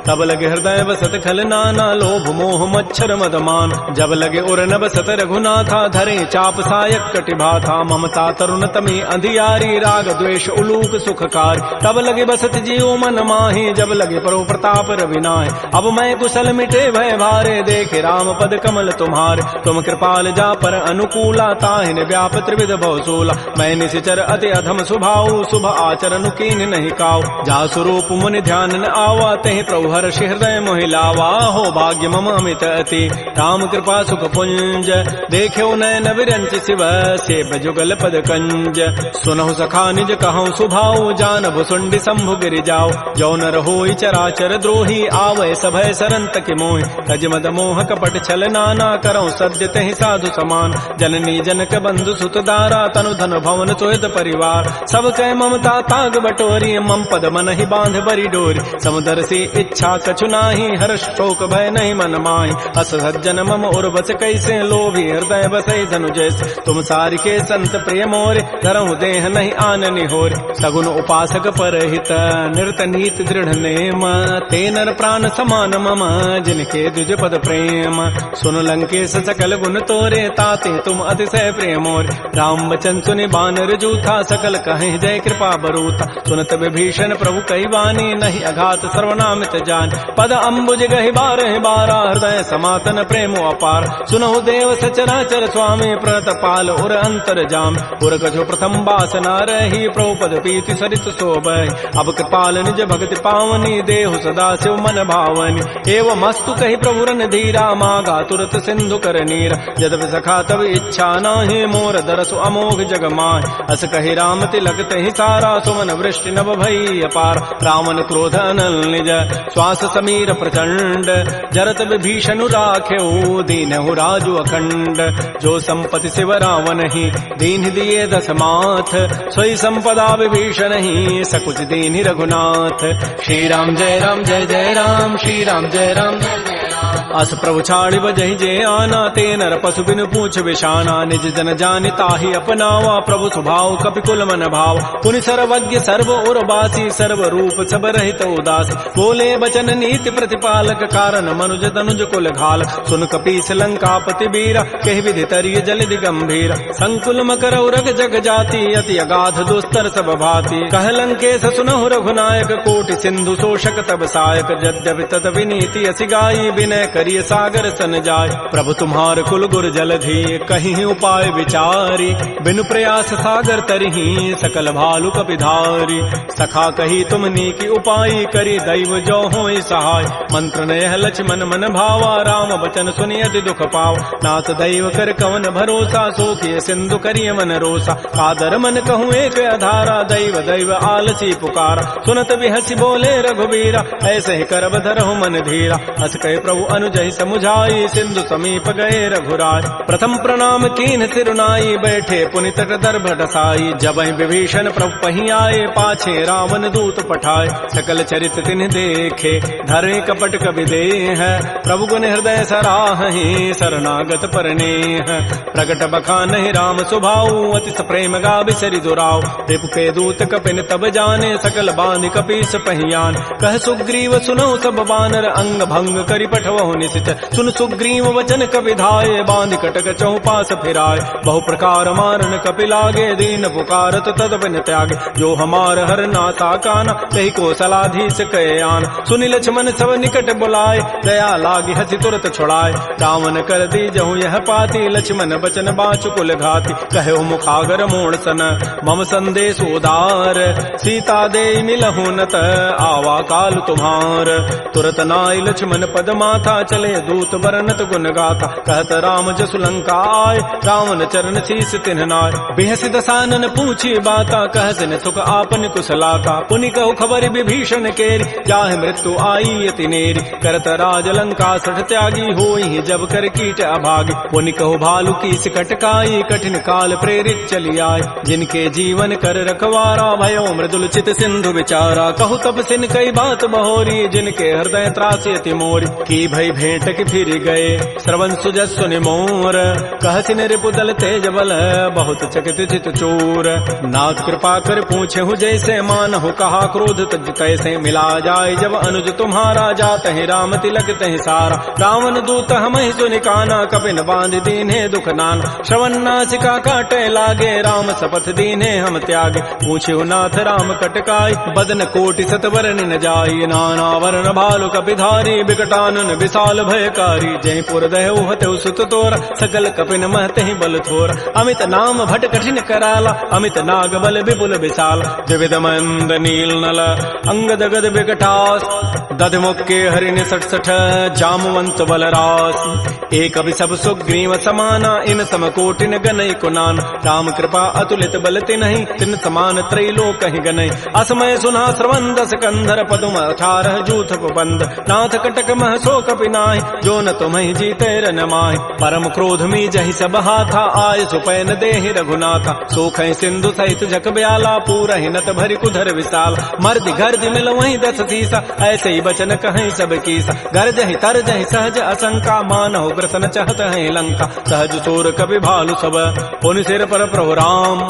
तब लगे हृदय बसत खल नाना लोभ मोह मच्छर मदमान जब लगे उर न बसत रघुनाथा धरे चाप सायक कटिभा था ममता तरुण तमी अंधियारी राग द्वेष उलूक सुखकार तब लगे बसत जीव मन माही जब लगे परो प्रताप रविनाय अब मैं कुशल मिटे भय भारे देखे राम पद कमल तुम्हारे तुम कृपाल जा पर अनुकूला ताहिन व्याप त्रिविध भवसूला मैं निशिचर अति अधम सुभाऊ शुभ आचरण कीन नहीं काऊ जा स्वरूप मुनि ध्यान न आवा तहि प्रभु हर्षि हृदय मोहिलावा हो भाग्य मम अमित अति राम कृपा सुख पुंज देख्यो नयन विरंच शिव सेव जुगल पद कंज सुनहु सखा निज कहूँ सुभाऊ जान भुसुंडी शंभु गिरि जाओ जो नर होई चराचर द्रोही आवै सभय सरंत के मोहि तज मद मोह कपट छल नाना करऊँ सद्य तहि साधु समान जननी जनक बंधु सुत दारा तनु धन भवन सोयत परिवार सब कह ममता ताग बटोरी मम पद मन ही बांध बरी डोरी समुदर से इच्छा कछु नाही हर्ष शोक भय नहीं मन माही अस सज्जन मम उर बस कैसे लोभी हृदय बसै धनु जैसे तुम सारि के संत प्रिय मोरे धरहु देह नहीं आननि होर सगुन उपासक परहित निरत नीत दृढ़ नेम ते नर प्राण समान मम जिनके दुज पद प्रेम सुन लंकेश सकल गुण तोरे ताते तुम अतिशय प्रेम मोर राम वचन सुनि बानर जूथा सकल कहे जय कृपा बरूता सुनत विभीषण प्रभु कई वाणी नहीं अघात सर्वनामित जान पद अम्बुज गहि बारह बारा हृदय समातन प्रेम अपार सुनहु देव सचराचर स्वामी प्रणत पाल उर अंतर जाम उर कछु प्रथम बासना रही प्रभु पद पी प्रीति सरित शोभहि। अब कृपाल निज भगति पावनी, देहु सदा शिव मन भावनी। एवं मस्तु कही प्रभु रन धीरा, मागा तुरत सिंधु कर नीर। यद्यपि सखा तब इच्छा नाहि, मोर दरसु अमोघ जग माहि। अस कही राम तिलक तहि सारा, सुमन वृष्टि नभ भई अपार। रावण क्रोध अनल निज, श्वास समीर प्रचंड। जरत विभीषण राख्यऊ, दीनहु राजु अखंड। जो संपत्ति शिव रावण ही, दीन दिए दस माथ। सोई संपदा विभीषण ही, सकुच दीन रघुनाथ। श्री राम जय राम जय जय राम, श्री राम जय राम जय जय राम। अस प्रभु छाड़ि बजहि जे आना, ते नर पशु बिनु पूछ विषाना। निज जन जानि ताहि अपनावा, प्रभु स्वभाव कपिकुल मन भाव। पुनि सर्वज्ञ सर्व उर्वासी, सर्व रूप सब रहित उदास। बोले बचन नीति प्रतिपालक, कारण मनुज तनुज कुल घाल। सुन कपीस लंकापति वीरा, कहि विधि तरिय जलधि गंभीर। संकुल मकर उरग जग जाति, अति अगाध दुस्तर सब भाति। कह लंकेश सुनहु रघुनायक, कोटि सिंधु शोषक तब सायक। यद्यपि तत विनीति असि गाई, विनय करिय सागर सन जाय। प्रभु तुम्हार कुल गुर जलधि, कहीं उपाय विचारी। बिनु प्रयास सागर तरही, सकल भालु कपिधारी। सखा कही तुम नीकी उपाय, करी दैव जो होई सहाय। मंत्र नयह लक्ष्मण मन भावा, राम बचन सुनि अति दुख पाव। नाथ दैव कर कवन भरोसा, सोखिय सिंधु करिय मन रोसा। कादर मन कहूँ एक अधारा, दैव दैव आलसी पुकारा। सुनत बिहसी बोले रघुबीरा, ऐसे ही करब धरहु मन धीरा। हस कहे प्रभु अनुजहि समुझाई, सिंधु समीप गए रघुराय। प्रथम प्रणाम कीन सिरुनाई, बैठे पुनि तट दर्भ डसाई। जबहि विभीषण प्रभु पहि आए, पाछे रावण दूत पठाए। सकल चरित तिन्ह देखे, धरे कपट कवि देह। प्रभु गुण हृदय सराहि, शरणागत परनेह। प्रगट बखानहि राम सुभाऊ, अति प्रेम गा बिसरि दुराव। रिपु के दूत कपिन तब जाने, सकल बांधि कपीस पहियान। कह सुग्रीव सुनौ सब बानर, अंग भंग करि पठवहु निशिच। सुन सुग्रीव वचन कपिधाये, बांधि कटक चौपास फिराय। बहु प्रकार मारन कपि लागे, दीन पुकारत तद बिन त्यागे। जो हमार हर नाता काना, कही को सलाधीश कहे आन। सुनि लक्ष्मण सब निकट बुलाए, दया लागी हसी तुरत छुड़ाए। रावण कर दी जहु यह पाती, लक्ष्मण बचन बाचु कुल घाती। कहो मुखागर मोड़ सन, मम संदेश उदार। सीता दे मिलहु नत, आवा काल तुम्हार। तुरत नाई लक्ष्मण पद माथा, चले दूत बरनत गुण गाथा। कहत राम जसु लंका आय, रावण चरण शीस तिन्ह नाय। बिहसि दसानन पूछी बाता, कहसिन सुख आपन कुशलाता। पुनि कहु खबर विभीषण केरी, जाहि मृत्यु आई अति नेरी। करत राज लंका सठ त्यागी, होई जब कर कीट अभागी। पुनि कहु भालु की सिकटकाई, कठिन काल प्रेरित चली आय। जिनके जीवन कर रखवारा, भयो मृदुल चित सिंधु विचारा। कहु तब सिन कई बात बहोरी, जिनके हृदय त्रासी अति मोरी। की भई भेंट की फिर गए, श्रवण सुजस सुनि मोर। कहसिन रिपु दल तेज बल, बहुत चकित चित चोर। नाथ कृपा कर पूछे हूँ जैसे, मानहु कहा क्रोध तज तैसे। मिला जाय जब अनुज तुम्हारा, जात है राम तिलक तहि सारा। रावण दूत हमहि सुनि काना, कपिन बांध दीन्हे दुख नाना। श्रवण नासिका काटे लागे, राम शपथ दीन्हे हम त्यागे। पूछे नाथ राम कटकाई, बदन कोटि सतवरन न जाई। नाना वर्ण भालु कपिधारी, बिकटानन विशाल भयकारी। जयपुर दहु हतु सुत तोर, सकल कपिन महते बल थोर। अमित नाम भट कठिन कराला, अमित नाग बल विपुल विशाल। विविध मंद नील नल, अंगद गद विकटास। दध मुक्के हरिण 66, जामवंत बलरास। एक अभि सब सुग्रीव समाना, इन समकोटिन गनई कुनान। राम कृपा अतुलित बल तिन्हि, तिन समान त्रैलोक ही गनई। असमय सुना श्रवण दस कंधर, पदुम 18 जूथ बंद। नाथ कटक मह सो कपि नाहि, जो न तुम्हि जीते रन माहि। परम क्रोध मी जहि सब हाथा, आय सुपैन देहि रघुनाथा। सोखै सिंधु सहित जग ब्याला, पूरहि नत भरि कुधर विशाल। मर्दि गर्दि मिल वहीं 10 सीसा, ऐसे ही बचन कहीं सब कीसा। गरजहि तरजहि सहज असंका, मानहु ग्रसन चहत है लंका। सहज चोर कपि भालु सब, पुनि सिर पर प्रभु राम।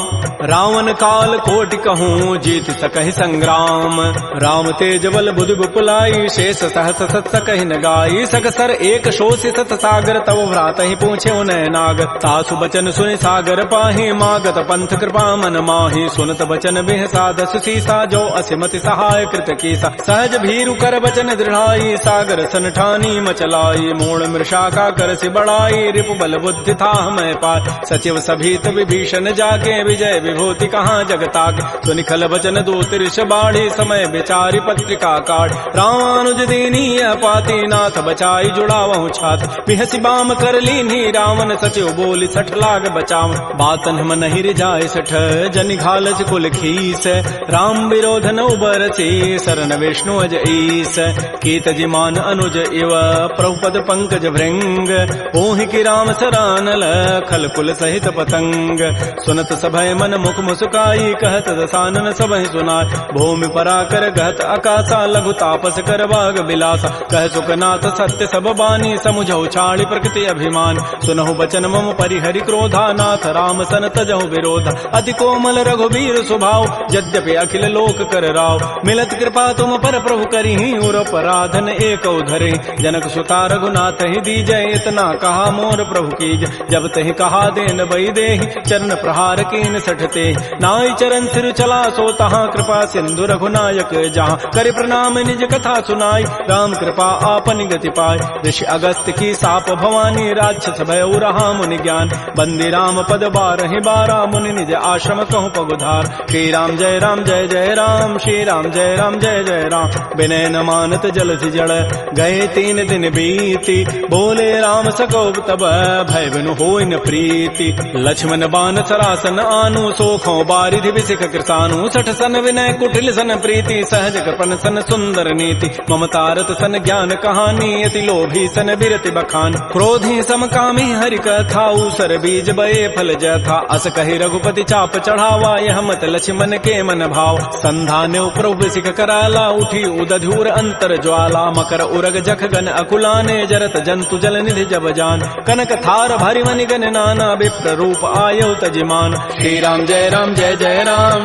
रावण काल कोटि कहूँ, जीत सकहि संग्राम। राम तेज बल बुधि बुपुलाई, शेष सहस सत सकहि न गाई। सगसर एक शोषि सत सागर तव भ्रात ही पूछे उनय नाग तासु बचन सुनि सागर पाहि मागत पंथ कृपा मन माहि सुनत बचन बिह साध सुसीसा जो असिमति सहाय कृत कीसा सहज भीरु कर बचन दृढ़ाई सागर सन ठानी मचलाई मूल मृषा का कर से बढ़ाई रिपु बल बुद्धि था मैं पाय सचिव सभीत विभीषण जाके विजय विभूति कहाँ जगताके सुनिखल बचन दूत ऋष बाढ़ी समय विचारी पत्रिका काट रामानुज दीनी पाती नाथ बचाई जुड़ावहु छात बिहसी बाम कर लीनी रावण सचिव बोली सठ लाग बचाव बातन हम नहीं रिजाय सठ जनि घालस कुल खीस राम विरोध न उबरसी शरण विष्णु अज ईस कीत जिमान अनुज इव प्रभुपद पंकज भृंग ओहि की राम सरानल खल कुल सहित पतंग सुनत सभय मन मुख मुस्काई कहत दसानन सबहि सुनाय भूमि पराकर गहत आकाशा लघु तापस कर बाग बिलासा कह सुखनाथ सत्य सब बानी समुझौ छाड़ी प्रकृति अभिमान सुनहु बचन मम परिहरि क्रोधा नाथ राम सन तजहु विरोधा अति कोमल रघुबीर स्वभाव यद्यपि अखिल लोक कर राव मिलत कृपा तुम पर प्रभु करिहि उर पराधन एक उधरे जनक सुता रघुनाथ ही दीजय इतना कहा मोर प्रभु कीज जब तहि कहा देन बई देहि चरण प्रहार कीन सठते नाई चरण सिर चला सो तहाँ कृपा सिंधु रघुनायक जहाँ कर प्रणाम निज कथा सुनाई राम कृपा आपन गति पाय ऋषि अगस्त की साप भवानी राक्षस भय रहा मुनि ज्ञान बंदी राम पद बारहि बारा मुनि निज आश्रम कहूँ पगुधार श्री राम जय राम श्री राम जय जय राम विनय न मानत जलधि जड़ गए 3 दिन बीती बोले राम सको तब भय बिनु होय न प्रीति लक्ष्मण बान सरासन आनु सोखों बारिधि विसिख कृसानु सठ सन विनय कुटिल सन प्रीति सहज कृपन सन सुंदर नीति ममतारत सन ज्ञान कहानी अति लोभी सन बिरति बखान क्रोधी समकामी हरि कथा ऊसर बीज बये फल जथा अस कहि रघुपति चाप चढ़ावा यह मत लक्ष्मण के मन भाव संधाने प्रभु सिख कराला उठी उदधूर अंतर ज्वाला मकर उरग जख गन अकुलाने जरत जंतु जल निधि जब जान कनक थार भरि मनि गन नाना विप्र रूप आयौ तजिमान श्री राम जय राम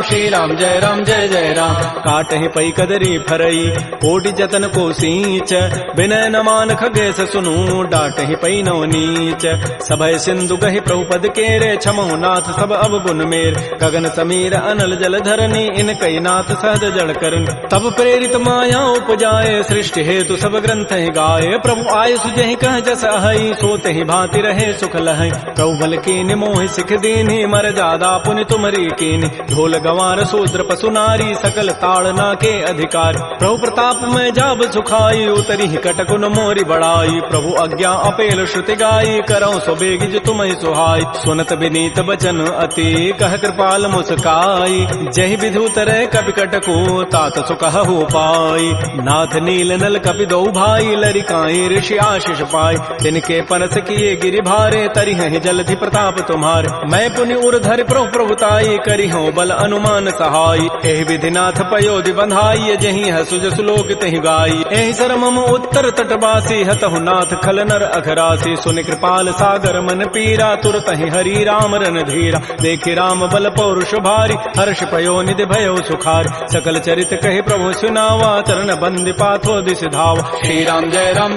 श्री राम जय जय राम काटहि पै कदरी फरई कोटि जतन को सींच विनय न मान खगेश सुनु डाटहि पै नव नीच सभय सिंधु गहि प्रभुपद केरे छमहु नाथ सब अब गुण मेर गगन समीर अनल जल धरनी इन कई नाथ सहज जड़ करन तब प्रेरित माया उपजाए सृष्टि हेतु सब ग्रंथ ही गाये प्रभु आय सुजहि कह जस अहै सोते ही भांति रहे सुख लहै प्रभु बल कीन मोहि सिख दीन्हि मर जादा पुनि तुमरी कीन ढोल गंवार शूद्र पशु नारी सकल ताड़ना के अधिकार प्रभु प्रताप में जाब सुखाई उतरी कटकुन मोरी बढ़ाई प्रभु आज्ञा अपेल श्रुति गाई करौ सो बेगिज तुम्हि सुहाई सुनत विनीत बचन अति कह कृपाल मुस्काई जहि विधु तरह कपि कटको तात सुकह हो पाई नाथ नील नल कपि दो भाई लरिकाई ऋषि आशीष पाई तिनके परस किए गिरि भारे तरिहि जलधि प्रताप तुम्हारे मैं पुनि उर्धर प्रभु प्रभुताई करी हो बल अनुमान सहाई एहि विधि नाथ पयोधि बंधाई जहि हसु जसु लोक तहि गाई एहि सर मम उत्तर तटवासी हतहु नाथ खल नर अघरासी सुनि कृपाल सागर मन पीरा तुरत ही हरि राम रन धीरा देखि राम बल पौरुष भारी हर्ष पयो निधि भयो सुखार सकल चरित कहि प्रभु सुनावा चरण बंद पाथो दिस धावा श्री राम जय राम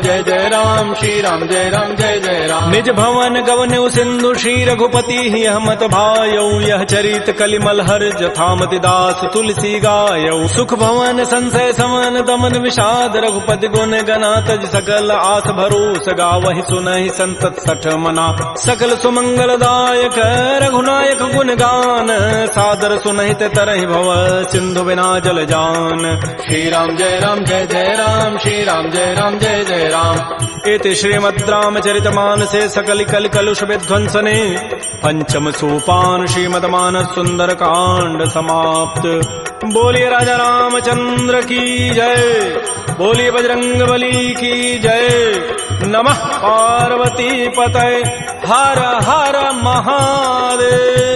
श्री राम जय जय राम निज भवन गवनु सिंधु श्री रघुपति ही हमत भायौ यह चरित कलिमल हर जथामति दास तुलसी गायौ सुख भवन संशय समन दमन विषाद रघुपति गुण गना तज सकल आस भरोस गावहि सुनहि संतत सठ मना सकल सुमंगल दायक रघुनायक गुण गान सादर सुनहित तरहि भव सिंधु बिना जल जान श्री राम जय राम श्री राम जय जय राम इति श्रीमद् रामचरित मानसे सकल कल कलुष विध्वंसने पंचम सोपान श्रीमद्मानस सुंदर कांड समाप्त। बोलिए राजा रामचंद्र की जय, बोलिए बजरंग बली की जय। नमः पार्वती पतये, हर हर महादेव।